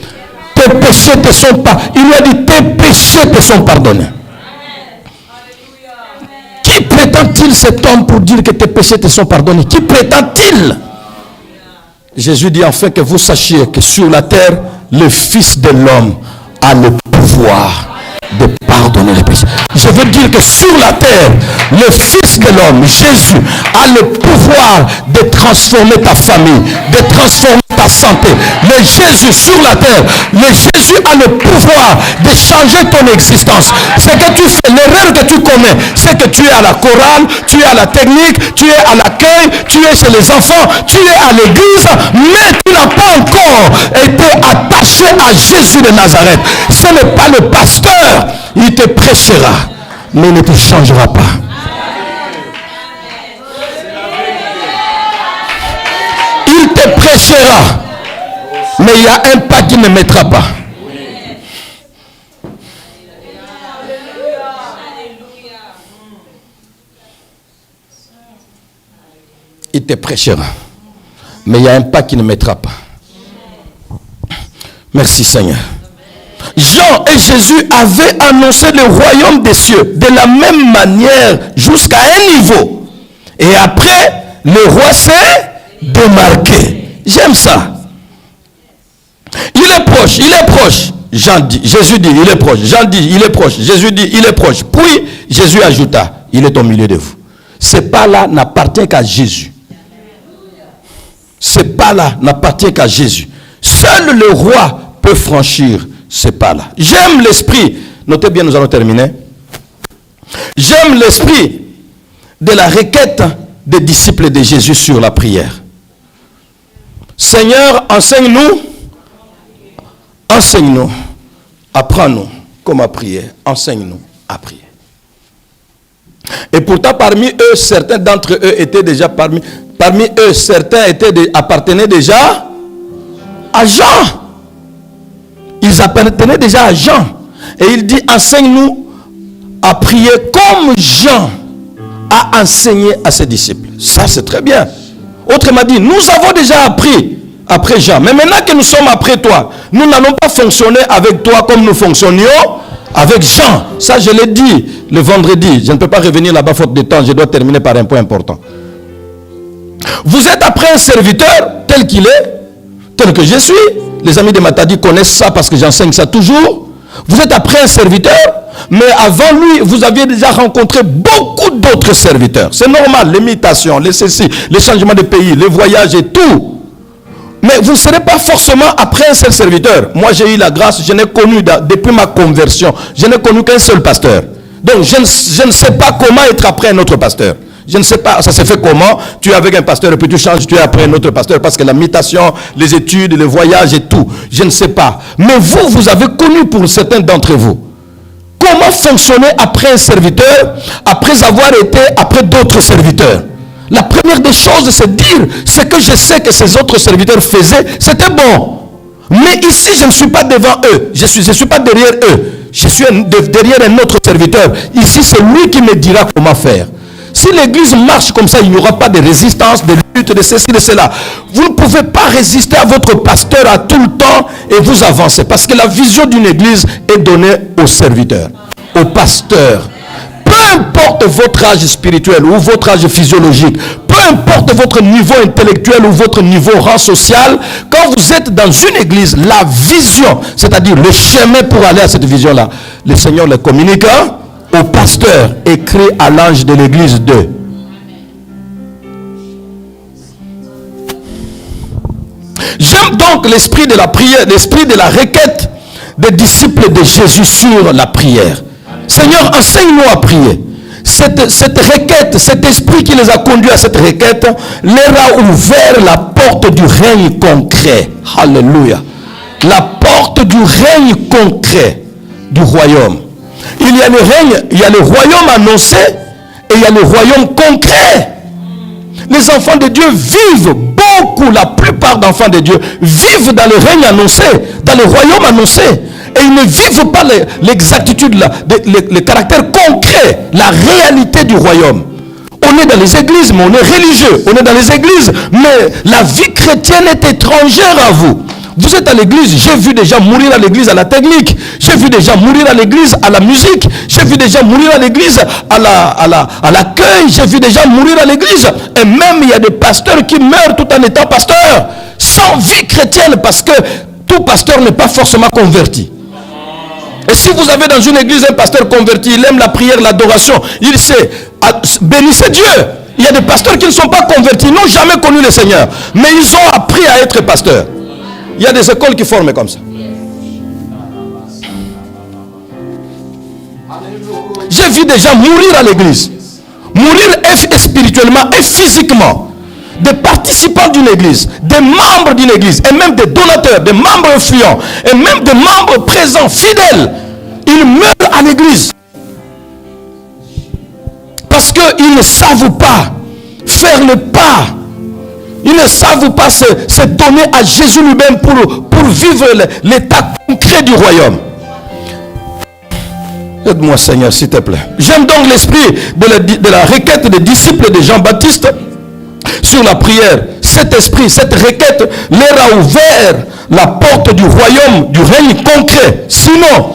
[SPEAKER 1] tes péchés te sont pas. Il lui a dit, tes péchés te sont pardonnés. Qui prétend-il cet homme pour dire que tes péchés te sont pardonnés? Qui prétend-il? Jésus dit enfin que vous sachiez que sur la terre, le Fils de l'homme a le pouvoir de pardonner les péchés. Je veux dire que sur la terre, le Fils de l'homme, Jésus, a le pouvoir de transformer ta famille, de transformer ta santé. Le Jésus sur la terre, le Jésus a le pouvoir de changer ton existence. Ce que tu fais, l'erreur que tu commets, c'est que tu es à la chorale, tu es à la technique, tu es à l'accueil, tu es chez les enfants, tu es à l'église, mais tu n'as pas encore été attaché à Jésus de Nazareth. Ce n'est pas le pasteur, il te prêchera, mais il ne te changera pas. Il te prêchera, mais il y a un pas qu'il ne mettra pas. Il te prêchera, mais il y a un pas qu'il ne mettra pas. Merci Seigneur. Jean et Jésus avaient annoncé le royaume des cieux de la même manière jusqu'à un niveau. Et après, le roi s'est démarqué. J'aime ça. Il est proche, il est proche. Jean dit, Jésus dit, il est proche. Jean dit, il est proche. Jésus dit, il est proche. Puis, Jésus ajouta, il est au milieu de vous. Ce pas-là n'appartient qu'à Jésus. Ce pas-là n'appartient qu'à Jésus. Seul le roi peut franchir ce pas-là. J'aime l'esprit. Notez bien, nous allons terminer. J'aime l'esprit de la requête des disciples de Jésus sur la prière. Seigneur, enseigne-nous. Enseigne-nous. Apprends-nous comment prier. Enseigne-nous à prier. Et pourtant, parmi eux, certains d'entre eux étaient déjà parmi eux, certains appartenaient déjà à Jean. Ils appartenaient déjà à Jean. Et il dit, enseigne-nous à prier comme Jean a enseigné à ses disciples. Ça, c'est très bien. Autrement dit, nous avons déjà appris après Jean. Mais maintenant que nous sommes après toi, nous n'allons pas fonctionner avec toi comme nous fonctionnions avec Jean. Ça, je l'ai dit le vendredi. Je ne peux pas revenir là-bas faute de temps. Je dois terminer par un point important. Vous êtes après un serviteur tel qu'il est, tel que je suis. Les amis de Matadi connaissent ça parce que j'enseigne ça toujours. Vous êtes après un serviteur, mais avant lui, vous aviez déjà rencontré beaucoup d'autres serviteurs. C'est normal, les mutations, les ceci, les changements de pays, les voyages et tout. Mais vous ne serez pas forcément après un seul serviteur. Moi, j'ai eu la grâce, je n'ai connu, depuis ma conversion, je n'ai connu qu'un seul pasteur. Donc, je ne sais pas comment être après un autre pasteur. Je ne sais pas, ça s'est fait comment? Tu es avec un pasteur et puis tu changes, tu es après un autre pasteur parce que la mutation, les études, les voyages et tout. Je ne sais pas. Mais vous avez connu pour certains d'entre vous. Comment fonctionner après un serviteur, après avoir été après d'autres serviteurs? La première des choses, c'est dire ce que je sais que ces autres serviteurs faisaient, c'était bon. Mais ici, je ne suis pas devant eux. Je ne suis pas derrière eux. Je suis derrière un autre serviteur. Ici, c'est lui qui me dira comment faire. Si l'église marche comme ça, il n'y aura pas de résistance, de lutte, de ceci, de cela. Vous ne pouvez pas résister à votre pasteur à tout le temps et vous avancez. Parce que la vision d'une église est donnée aux serviteurs, aux pasteurs. Peu importe votre âge spirituel ou votre âge physiologique, peu importe votre niveau intellectuel ou votre niveau rang social, quand vous êtes dans une église, la vision, c'est-à-dire le chemin pour aller à cette vision-là, le Seigneur le communique au pasteur, écrit à l'ange de l'église 2. J'aime donc l'esprit de la prière, l'esprit de la requête des disciples de Jésus sur la prière. Seigneur, enseigne-nous à prier. Cette requête, cet esprit qui les a conduits à cette requête, leur a ouvert la porte du règne concret. Alléluia. la porte du règne concret du royaume. Il y a le règne, il y a le royaume annoncé et il y a le royaume concret. Les enfants de Dieu vivent beaucoup, la plupart d'enfants de Dieu vivent dans le règne annoncé, dans le royaume annoncé. Et ils ne vivent pas l'exactitude, le caractère concret, la réalité du royaume. On est dans les églises, mais on est religieux. On est dans les églises, mais la vie chrétienne est étrangère à vous. Vous êtes à l'église, j'ai vu des gens mourir à l'église à la technique, j'ai vu des gens mourir à l'église à la musique, j'ai vu des gens mourir à l'église à l'accueil, j'ai vu des gens mourir à l'église. Et même il y a des pasteurs qui meurent tout en étant pasteurs, sans vie chrétienne, parce que tout pasteur n'est pas forcément converti. Et si vous avez dans une église un pasteur converti, il aime la prière, l'adoration, il sait, bénissez Dieu. Il y a des pasteurs qui ne sont pas convertis, ils n'ont jamais connu le Seigneur, mais ils ont appris à être pasteurs. Il y a des écoles qui forment comme ça. J'ai vu des gens mourir à l'église. Mourir spirituellement et physiquement. Des participants d'une église, des membres d'une église, et même des donateurs, des membres influents, et même des membres présents, fidèles. Ils meurent à l'église. Parce qu'ils ne savent pas faire le pas. Ils ne savent pas se donner à Jésus lui-même pour vivre l'état concret du royaume. Aide-moi Seigneur, s'il te plaît. J'aime donc l'esprit de la requête des disciples de Jean-Baptiste sur la prière. Cet esprit, cette requête leur a ouvert la porte du royaume, du règne concret. Sinon,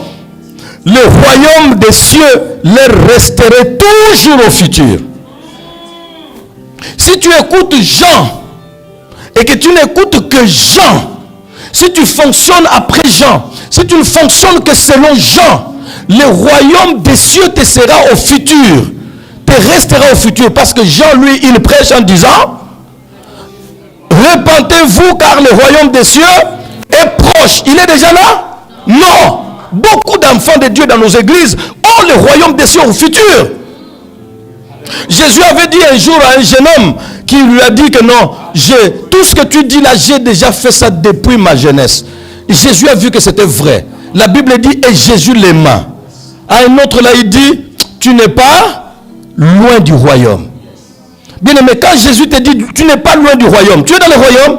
[SPEAKER 1] le royaume des cieux leur resterait toujours au futur. Si tu écoutes Jean, et que tu n'écoutes que Jean, si tu fonctionnes après Jean, si tu ne fonctionnes que selon Jean, le royaume des cieux te sera au futur, te restera au futur, parce que Jean, lui, il prêche en disant, repentez-vous car le royaume des cieux est proche. Il est déjà là? Non. Beaucoup d'enfants de Dieu dans nos églises ont le royaume des cieux au futur. Jésus avait dit un jour à un jeune homme qui lui a dit que non, tout ce que tu dis là, j'ai déjà fait ça depuis ma jeunesse. Jésus a vu que c'était vrai. La Bible dit, et Jésus l'aima. À un autre là, il dit, tu n'es pas loin du royaume. Bien aimé, quand Jésus te dit, tu n'es pas loin du royaume, tu es dans le royaume.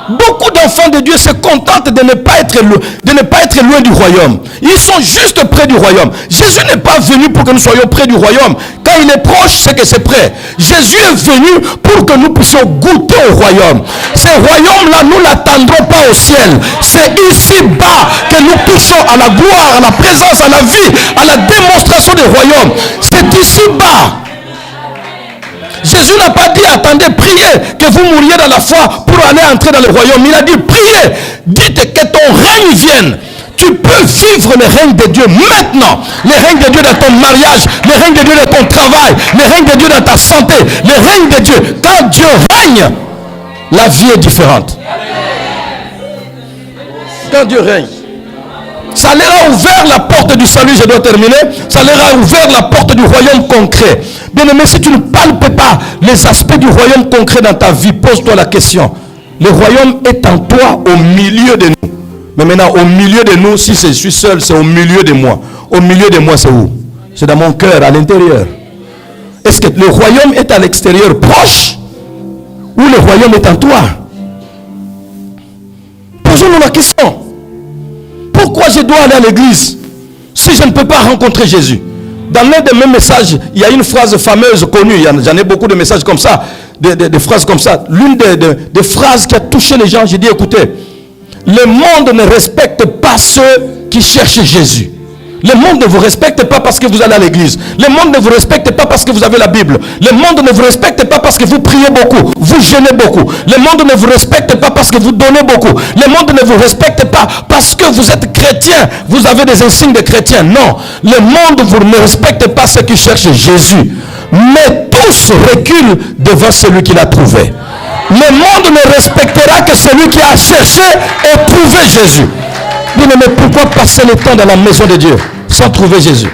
[SPEAKER 1] Beaucoup d'enfants de Dieu se contentent de ne pas être loin du royaume. Ils sont juste près du royaume. Jésus n'est pas venu pour que nous soyons près du royaume. Quand il est proche, c'est que c'est près. Jésus est venu pour que nous puissions goûter au royaume. Ce royaume-là, nous ne l'attendrons pas au ciel. C'est ici-bas que nous touchons à la gloire, à la présence, à la vie, à la démonstration du royaume. C'est ici-bas. Jésus n'a pas dit, attendez, priez que vous mouriez dans la foi pour aller entrer dans le royaume. Il a dit, priez, dites que ton règne vienne. Tu peux vivre le règne de Dieu maintenant. Le règne de Dieu dans ton mariage, le règne de Dieu dans ton travail, le règne de Dieu dans ta santé, le règne de Dieu. Quand Dieu règne, la vie est différente. Quand Dieu règne. Ça leur a ouvert la porte du salut, je dois terminer. Ça leur a ouvert la porte du royaume concret. Bien aimé, si tu ne palpes pas les aspects du royaume concret dans ta vie, pose-toi la question. Le royaume est en toi, au milieu de nous. Mais maintenant, au milieu de nous, si je suis seul, c'est au milieu de moi. Au milieu de moi, c'est où? C'est dans mon cœur, à l'intérieur. Est-ce que le royaume est à l'extérieur, proche? Ou le royaume est en toi? Posons-nous la question. Pourquoi je dois aller à l'église si je ne peux pas rencontrer Jésus? Dans l'un de mes messages, il y a une phrase fameuse, connue. J'en ai beaucoup de messages comme ça, des phrases comme ça. L'une des phrases qui a touché les gens, j'ai dit, écoutez, le monde ne respecte pas ceux qui cherchent Jésus. Le monde ne vous respecte pas parce que vous allez à l'église. Le monde ne vous respecte pas parce que vous avez la Bible. Le monde ne vous respecte pas parce que vous priez beaucoup, vous jeûnez beaucoup. Le monde ne vous respecte pas parce que vous donnez beaucoup. Le monde ne vous respecte pas parce que vous êtes chrétien, vous avez des insignes de chrétien. Non, le monde ne respecte pas ceux qui cherchent Jésus. Mais tous reculent devant celui qui l'a trouvé. Le monde ne respectera que celui qui a cherché et trouvé Jésus. Mais pourquoi passer le temps dans la maison de Dieu sans trouver Jésus?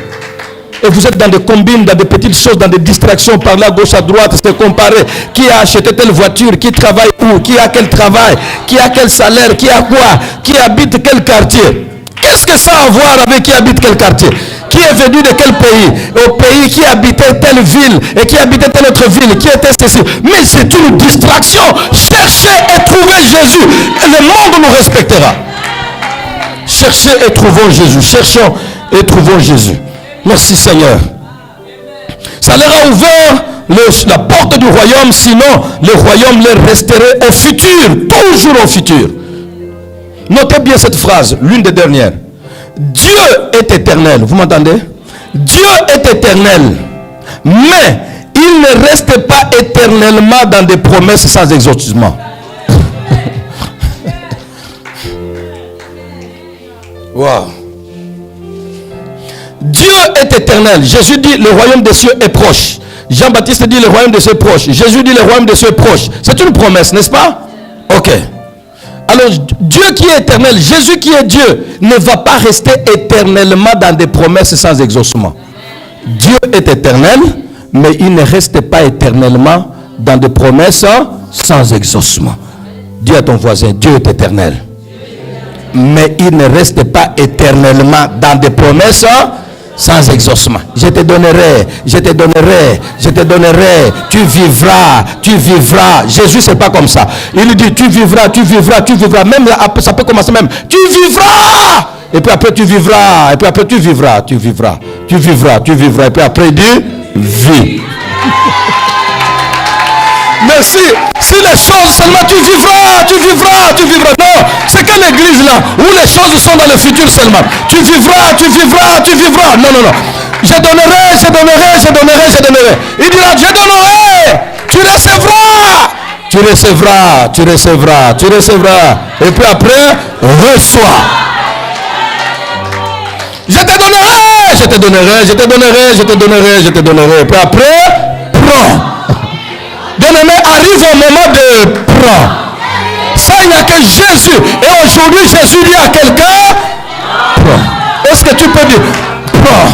[SPEAKER 1] Et vous êtes dans des combines, dans des petites choses, dans des distractions, par là, gauche à droite, se comparer. Qui a acheté telle voiture, qui travaille où, qui a quel travail, qui a quel salaire, qui a quoi, qui habite quel quartier. Qu'est-ce que ça a à voir avec qui habite quel quartier? Qui est venu de quel pays? Au pays qui habitait telle ville et qui habitait telle autre ville, qui était ceci. Mais c'est une distraction. Cherchez et trouvez Jésus et le monde nous respectera. Cherchez et trouvons Jésus. Cherchons et trouvons Jésus. Merci Seigneur. Ça leur a ouvert la porte du royaume, sinon le royaume leur resterait au futur, toujours au futur. Notez bien cette phrase, l'une des dernières. Dieu est éternel, vous m'entendez? Dieu est éternel, mais il ne reste pas éternellement dans des promesses sans exaucement. Wow. Dieu est éternel. Jésus dit le royaume des cieux est proche. Jean-Baptiste dit le royaume des cieux est proche. Jésus dit le royaume des cieux est proche. C'est une promesse, n'est-ce pas? Ok. Alors Dieu qui est éternel, Jésus qui est Dieu, ne va pas rester éternellement dans des promesses sans exaucement. Dieu est éternel, mais il ne reste pas éternellement dans des promesses sans exaucement. Dis à ton voisin, Dieu est éternel, mais il ne reste pas éternellement dans des promesses sans exaucement. Je te donnerai, je te donnerai, je te donnerai, tu vivras, tu vivras. Jésus, c'est pas comme ça. Il dit, tu vivras, tu vivras, tu vivras. Même ça peut commencer même, tu vivras. Et puis après, tu vivras. Et puis après, tu vivras, tu vivras. Tu vivras, tu vivras. Et puis après, il dit, vis. Merci. Si les choses seulement tu vivras, tu vivras, tu vivras. Non, c'est que l'église là, où les choses sont dans le futur seulement. Tu vivras, tu vivras, tu vivras. Non, non, non. Je donnerai, je donnerai, je donnerai, je donnerai. Il dira, je donnerai. Tu recevras. Tu recevras, tu recevras, tu recevras. Et puis après, reçois. Je te donnerai, je te donnerai, je te donnerai, je te donnerai, je te donnerai. Et puis après, prends. Bien-aimé, arrive au moment de prendre. Ça, il n'y a que Jésus. Et aujourd'hui, Jésus dit à quelqu'un, prends. Est-ce que tu peux dire, prends?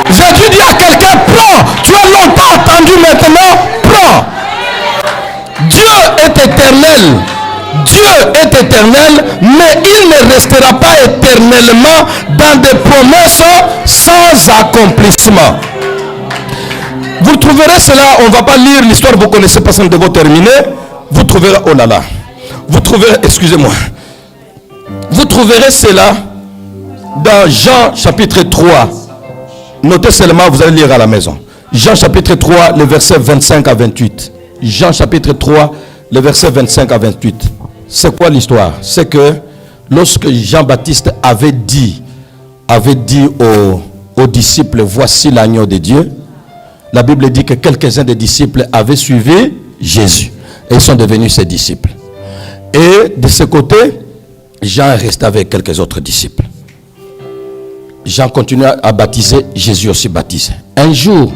[SPEAKER 1] Jésus dit à quelqu'un, prends. Tu as longtemps attendu, maintenant, prends. Dieu est éternel. Dieu est éternel, mais il ne restera pas éternellement dans des promesses sans accomplissement. Vous trouverez cela, on ne va pas lire l'histoire, vous connaissez pas, ça ne devons terminer. Vous trouverez, oh là là, vous trouverez, excusez-moi, vous trouverez cela dans Jean chapitre 3. Notez seulement, vous allez lire à la maison. Jean chapitre 3, le verset 25 à 28. Jean chapitre 3, le verset 25 à 28. C'est quoi l'histoire? C'est que lorsque Jean-Baptiste avait dit aux disciples, voici l'agneau de Dieu, la Bible dit que quelques-uns des disciples avaient suivi Jésus. Et ils sont devenus ses disciples. Et de ce côté, Jean est resté avec quelques autres disciples. Jean continue à baptiser, Jésus aussi baptisé. Un jour,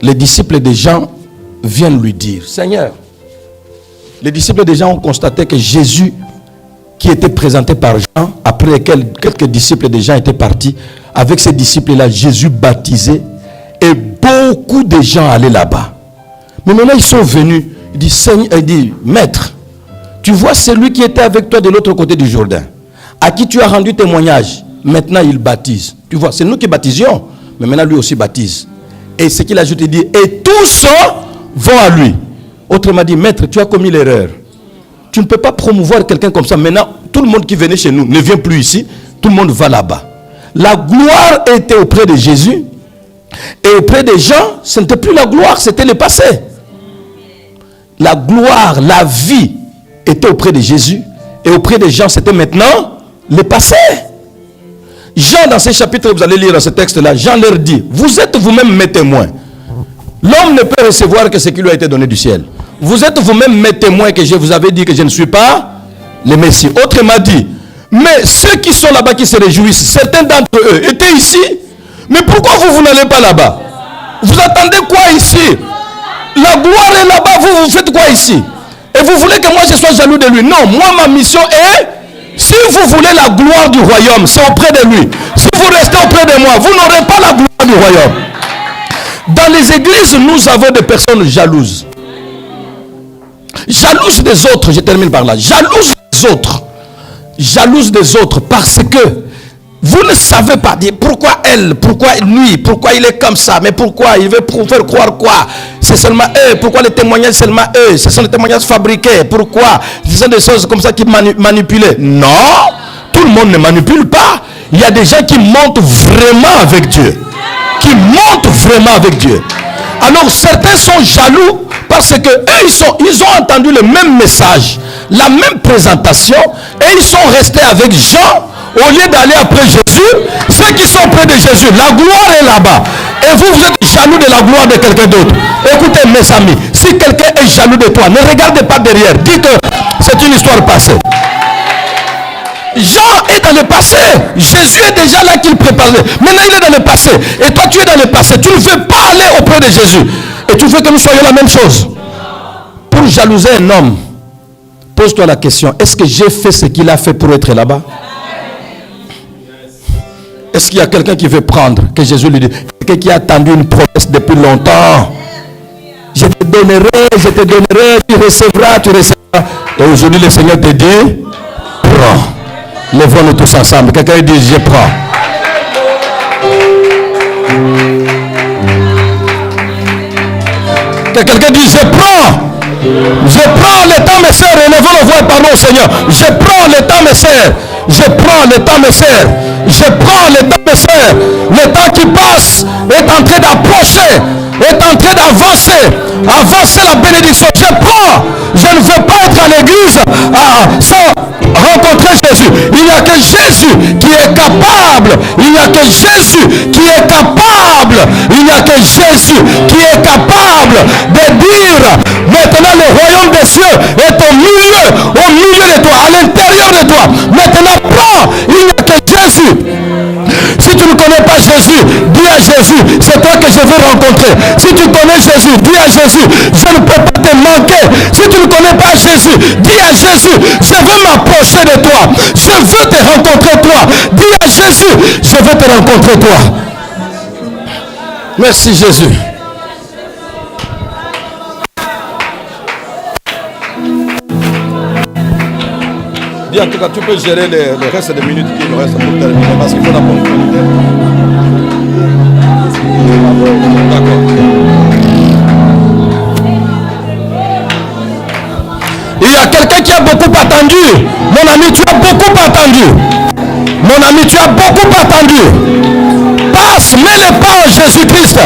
[SPEAKER 1] les disciples de Jean viennent lui dire, Seigneur, les disciples de Jean ont constaté que Jésus, qui était présenté par Jean, après quelques disciples de Jean étaient partis, avec ces disciples-là, Jésus baptisé, et beaucoup de gens allaient là-bas. Mais maintenant, ils sont venus, il dit, Seigneur, il dit, Maître, tu vois celui qui était avec toi de l'autre côté du Jourdain, à qui tu as rendu témoignage, maintenant il baptise. Tu vois, c'est nous qui baptisions, mais maintenant lui aussi baptise. Et ce qu'il ajoute, il dit, et tous vont à lui. Autrement dit, Maître, tu as commis l'erreur. Tu ne peux pas promouvoir quelqu'un comme ça. Maintenant, tout le monde qui venait chez nous ne vient plus ici. Tout le monde va là-bas. La gloire était auprès de Jésus. Et auprès des gens, ce n'était plus la gloire, c'était le passé. La gloire, la vie était auprès de Jésus. Et auprès des gens, c'était maintenant le passé. Jean, dans ce chapitre, vous allez lire dans ce texte-là, Jean leur dit, vous êtes vous-même mes témoins. L'homme ne peut recevoir que ce qui lui a été donné du ciel. Vous êtes vous-même mes témoins que je vous avais dit que je ne suis pas le Messie. Autrement dit, mais ceux qui sont là-bas qui se réjouissent, certains d'entre eux étaient ici. Mais pourquoi vous n'allez pas là-bas? Vous attendez quoi ici? La gloire est là-bas, vous faites quoi ici? Et vous voulez que moi je sois jaloux de lui? Non, moi ma mission est, si vous voulez la gloire du royaume, c'est auprès de lui. Si vous restez auprès de moi, vous n'aurez pas la gloire du royaume. Dans les églises, nous avons des personnes jalouses. Jalouses des autres, je termine par là. Jalouses des autres. Jalouses des autres parce que vous ne savez pas dire pourquoi elle, pourquoi lui, pourquoi il est comme ça, mais pourquoi il veut faire croire quoi? C'est seulement eux, pourquoi les témoignages seulement eux? Ce sont des témoignages fabriqués, pourquoi? Ce sont des choses comme ça qui manipulent. Non, tout le monde ne manipule pas. Il y a des gens qui montent vraiment avec Dieu. Qui montent vraiment avec Dieu. Alors certains sont jaloux parce que eux, ils ont entendu le même message, la même présentation, et ils sont restés avec Jean. Au lieu d'aller après Jésus, ceux qui sont près de Jésus, la gloire est là-bas. Et vous, vous êtes jaloux de la gloire de quelqu'un d'autre. Écoutez mes amis, si quelqu'un est jaloux de toi, ne regardez pas derrière. Dites que c'est une histoire passée. Jean est dans le passé. Jésus est déjà là qu'il préparait. Maintenant il est dans le passé. Et toi tu es dans le passé. Tu ne veux pas aller auprès de Jésus. Et tu veux que nous soyons la même chose. Pour jalouser un homme, pose-toi la question. Est-ce que j'ai fait ce qu'il a fait pour être là-bas? Est-ce qu'il y a quelqu'un qui veut prendre? Que Jésus lui dit. Quelqu'un qui a attendu une promesse depuis longtemps. Je te donnerai, tu recevras. Et aujourd'hui le Seigneur te dit, prends. Lèvons-nous tous ensemble. Quelqu'un dit, je prends. Que quelqu'un dit, je prends. Je prends le temps, mes sœurs. Élevons le voix et parlons au Seigneur. Je prends le temps, mes sœurs. Je prends le temps, mes sœurs. Je prends le temps, mes sœurs. Le temps qui passe est en train d'approcher. Est en train d'avancer. Avancer la bénédiction. Je prends. Je ne veux pas être à l'église sans rencontrer Jésus. Il n'y a que Jésus qui est capable. Il n'y a que Jésus qui est capable. Il n'y a que Jésus qui est capable de dire maintenant le royaume des cieux est au milieu de toi, à l'intérieur de toi. Maintenant prends. Il n'y a que Jésus. Si tu ne connais pas Jésus, dis à Jésus, c'est toi que je veux rencontrer. Si tu connais Jésus, dis à Jésus, je ne peux pas te manquer. Si tu ne connais pas Jésus, dis à Jésus, je veux m'approcher de toi. Je veux te rencontrer toi. Dis à Jésus, je veux te rencontrer toi. Merci Jésus. En tout cas, tu peux gérer le reste des minutes qui nous restent pour terminer parce qu'il faut la ponctualité. D'accord. Il y a quelqu'un qui a beaucoup attendu. Mon ami, tu as beaucoup attendu. Mon ami, tu as beaucoup attendu. Passe, mets les pas en Jésus-Christ.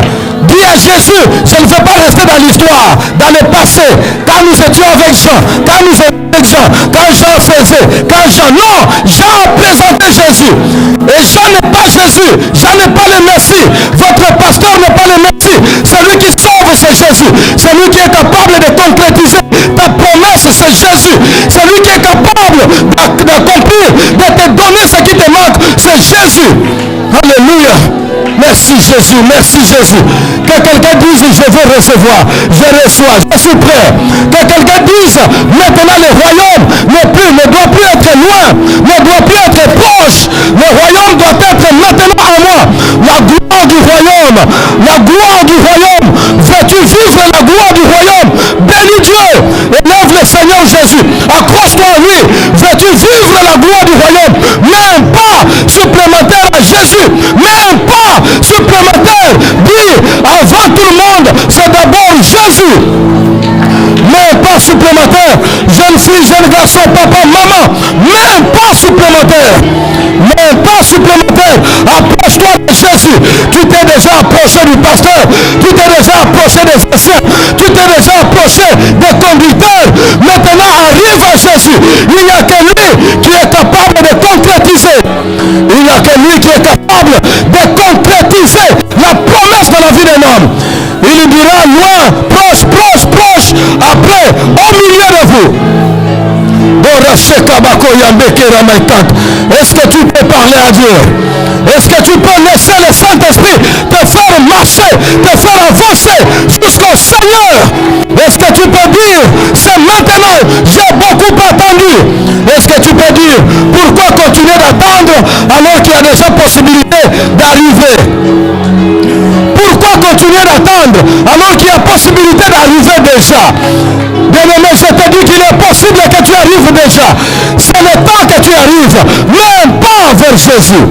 [SPEAKER 1] Dis à Jésus, je ne veux pas rester dans l'histoire, dans le passé, quand nous étions avec Jean, quand Jean faisait, non, Jean a présenté Jésus. Et Jean n'est pas Jésus, Jean n'est pas le Messie, votre pasteur n'est pas le Messie. Celui qui sauve, c'est Jésus. Celui qui est capable de concrétiser ta promesse, c'est Jésus. Celui qui est capable d'accomplir, de te donner ce qui te manque, c'est Jésus. Alléluia. Merci Jésus, merci Jésus. Que quelqu'un dise, je veux recevoir, je reçois, je suis prêt. Que quelqu'un dise, maintenant le royaume ne doit plus être loin, ne doit plus être proche. Le royaume doit être maintenant à moi. La gloire du royaume, la gloire du royaume. Veux-tu vivre la gloire du royaume? Bénis Dieu, élève le Seigneur Jésus, accroche-toi à lui. Veux-tu vivre la gloire du royaume? Même pas supplémentaire à Jésus, même pas supplémentaire. Dis avant tout le monde, c'est d'abord Jésus. Même pas supplémentaire. Jeune fille, jeune garçon, papa, maman, même pas supplémentaire. Même pas supplémentaire. Approche-toi de Jésus. Tu t'es déjà approché du pasteur. Tu t'es déjà approché des anciens. Tu t'es déjà approché des conducteurs. Maintenant arrive à Jésus. Il n'y a que lui qui est capable de concrétiser. Il n'y a que lui qui est capable de concrétiser la promesse de la vie d'un homme. Il dira loin, proche, proche, proche, après, au milieu de vous. Est-ce que tu peux parler à Dieu? Est-ce que tu peux laisser le Saint-Esprit te faire marcher, te faire avancer jusqu'au Seigneur? Est-ce que tu peux dire, c'est Maintenant, j'ai beaucoup attendu. Est-ce que tu peux dire, pourquoi continuer d'attendre alors qu'il y a déjà possibilité d'arriver? Pourquoi continuer d'attendre alors qu'il y a possibilité d'arriver déjà? Bien-aimé, je te dis qu'il est possible que tu arrives déjà. C'est le temps que tu arrives. Mets un pas vers Jésus.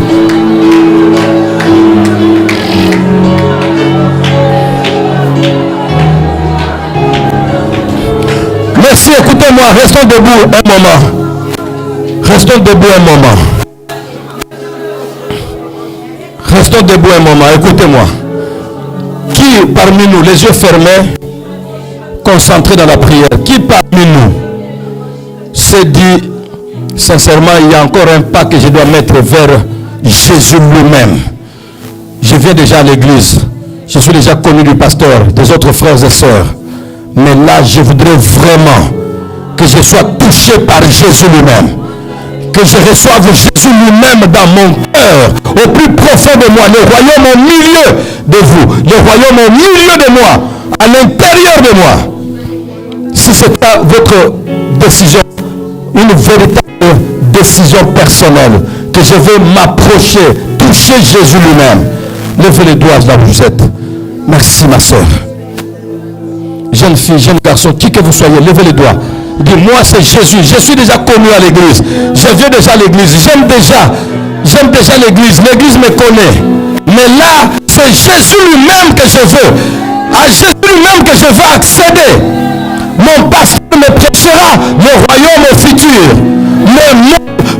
[SPEAKER 1] Merci, écoutez-moi, restons debout un moment. Restons debout un moment. Restons debout un moment, écoutez-moi. Qui parmi nous, les yeux fermés, concentrés dans la prière, qui parmi nous s'est dit, sincèrement, il y a encore un pas que je dois mettre vers Jésus lui-même. Je viens déjà à l'église. Je suis déjà connu du pasteur, des autres frères et sœurs. Mais là, je voudrais vraiment que je sois touché par Jésus lui-même. Que je reçoive Jésus lui-même dans mon cœur, au plus profond de moi. Le royaume au milieu de vous. Le royaume au milieu de moi. À l'intérieur de moi. Si c'est pas votre décision, une véritable décision personnelle, que je veux m'approcher, toucher Jésus lui-même. Levez les doigts là où vous êtes. Merci ma soeur. Jeune fille, jeune garçon, qui que vous soyez, levez les doigts. Dis-moi, c'est Jésus. Je suis déjà connu à l'église. Je viens déjà à l'église. J'aime déjà l'église. L'église me connaît. Mais là, c'est Jésus lui-même que je veux. À Jésus lui-même que je veux accéder. Mon pasteur me prêchera le royaume au futur. Mais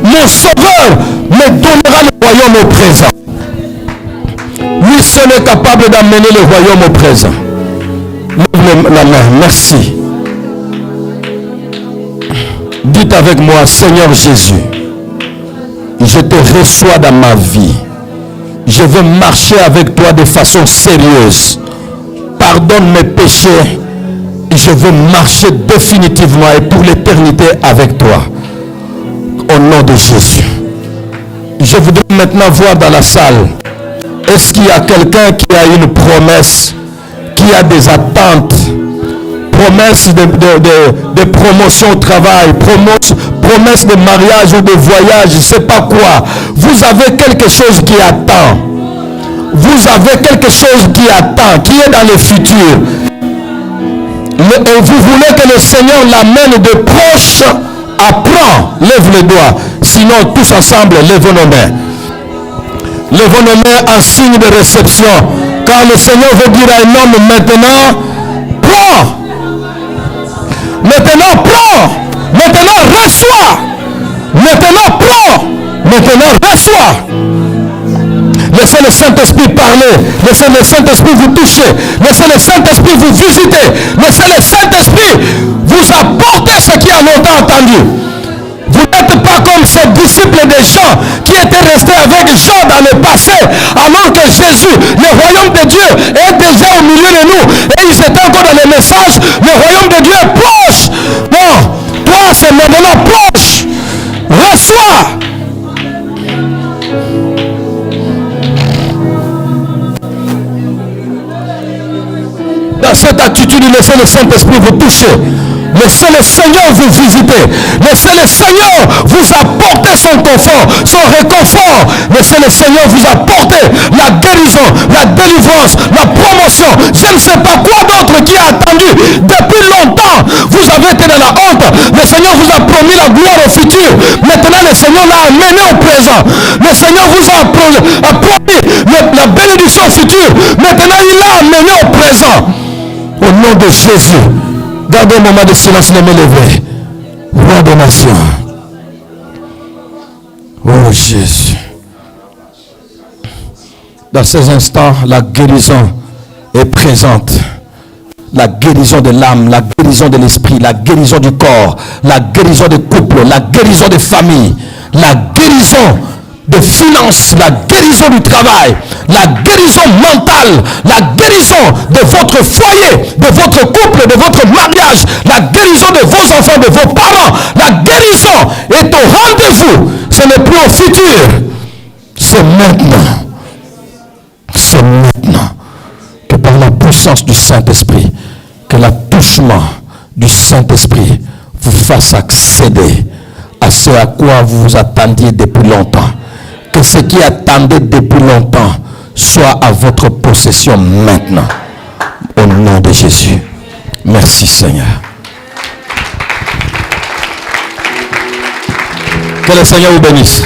[SPEAKER 1] mon sauveur me donnera le royaume au présent. Lui seul est capable d'amener le royaume au présent. Lève la main, merci. Dites avec moi, Seigneur Jésus, je te reçois dans ma vie. Je veux marcher avec toi de façon sérieuse. Pardonne mes péchés. Je veux marcher définitivement et pour l'éternité avec toi. Au nom de Jésus. Je voudrais maintenant voir dans la salle. Est-ce qu'il y a quelqu'un qui a une promesse, qui a des attentes, promesse de promotion au travail, promesse de mariage ou de voyage, je ne sais pas quoi. Vous avez quelque chose qui attend. Vous avez quelque chose qui attend, qui est dans le futur. Et vous voulez que le Seigneur l'amène de proche à prendre. Lève les doigts. Sinon, tous ensemble, lèvons nos mains. Lèvons nos mains en signe de réception. Quand le Seigneur veut dire à un homme maintenant, prends. Maintenant, prends. Maintenant, reçois. Maintenant, prends. Maintenant, reçois. Laissez le Saint-Esprit parler. Laissez le Saint-Esprit vous toucher. Laissez le Saint-Esprit vous visiter. Laissez le Saint-Esprit vous apporter ce qui a longtemps attendu. Vous n'êtes pas comme ces disciples de Jean qui étaient restés avec Jean dans le passé, alors que Jésus, le royaume de Dieu, est déjà au milieu de nous. Et ils étaient encore dans le message, le royaume de Dieu est proche. Non, toi c'est maintenant proche. Reçois. Dans cette attitude, laissez le Saint-Esprit vous toucher. Laissez le Seigneur vous visiter. Laissez le Seigneur vous apporter son confort, son réconfort. Laissez le Seigneur vous apporter la guérison, la délivrance, la promotion. Je ne sais pas quoi d'autre qui a attendu depuis longtemps. Vous avez été dans la honte. Le Seigneur vous a promis la gloire au futur. Maintenant, le Seigneur l'a amené au présent. Le Seigneur vous a promis la bénédiction future. Maintenant, il l'a amené au présent. Au nom de Jésus. Gardez un moment de silence, les mains levées. Roi des nations. Oh Jésus. Dans ces instants, la guérison est présente. La guérison de l'âme, la guérison de l'esprit, la guérison du corps, la guérison des couples, la guérison des familles, la guérison des finances, la guérison du travail, la guérison mentale, la guérison de votre foyer, de votre couple, de votre mariage, la guérison de vos enfants, de vos parents. La guérison est au rendez-vous. Ce n'est plus au futur. C'est maintenant. C'est maintenant que par la puissance du Saint-Esprit, que l'attouchement du Saint-Esprit vous fasse accéder à ce à quoi vous vous attendiez depuis longtemps. Que ce qui attendait depuis longtemps soit à votre possession maintenant. Au nom de Jésus. Merci Seigneur. Que le Seigneur vous bénisse.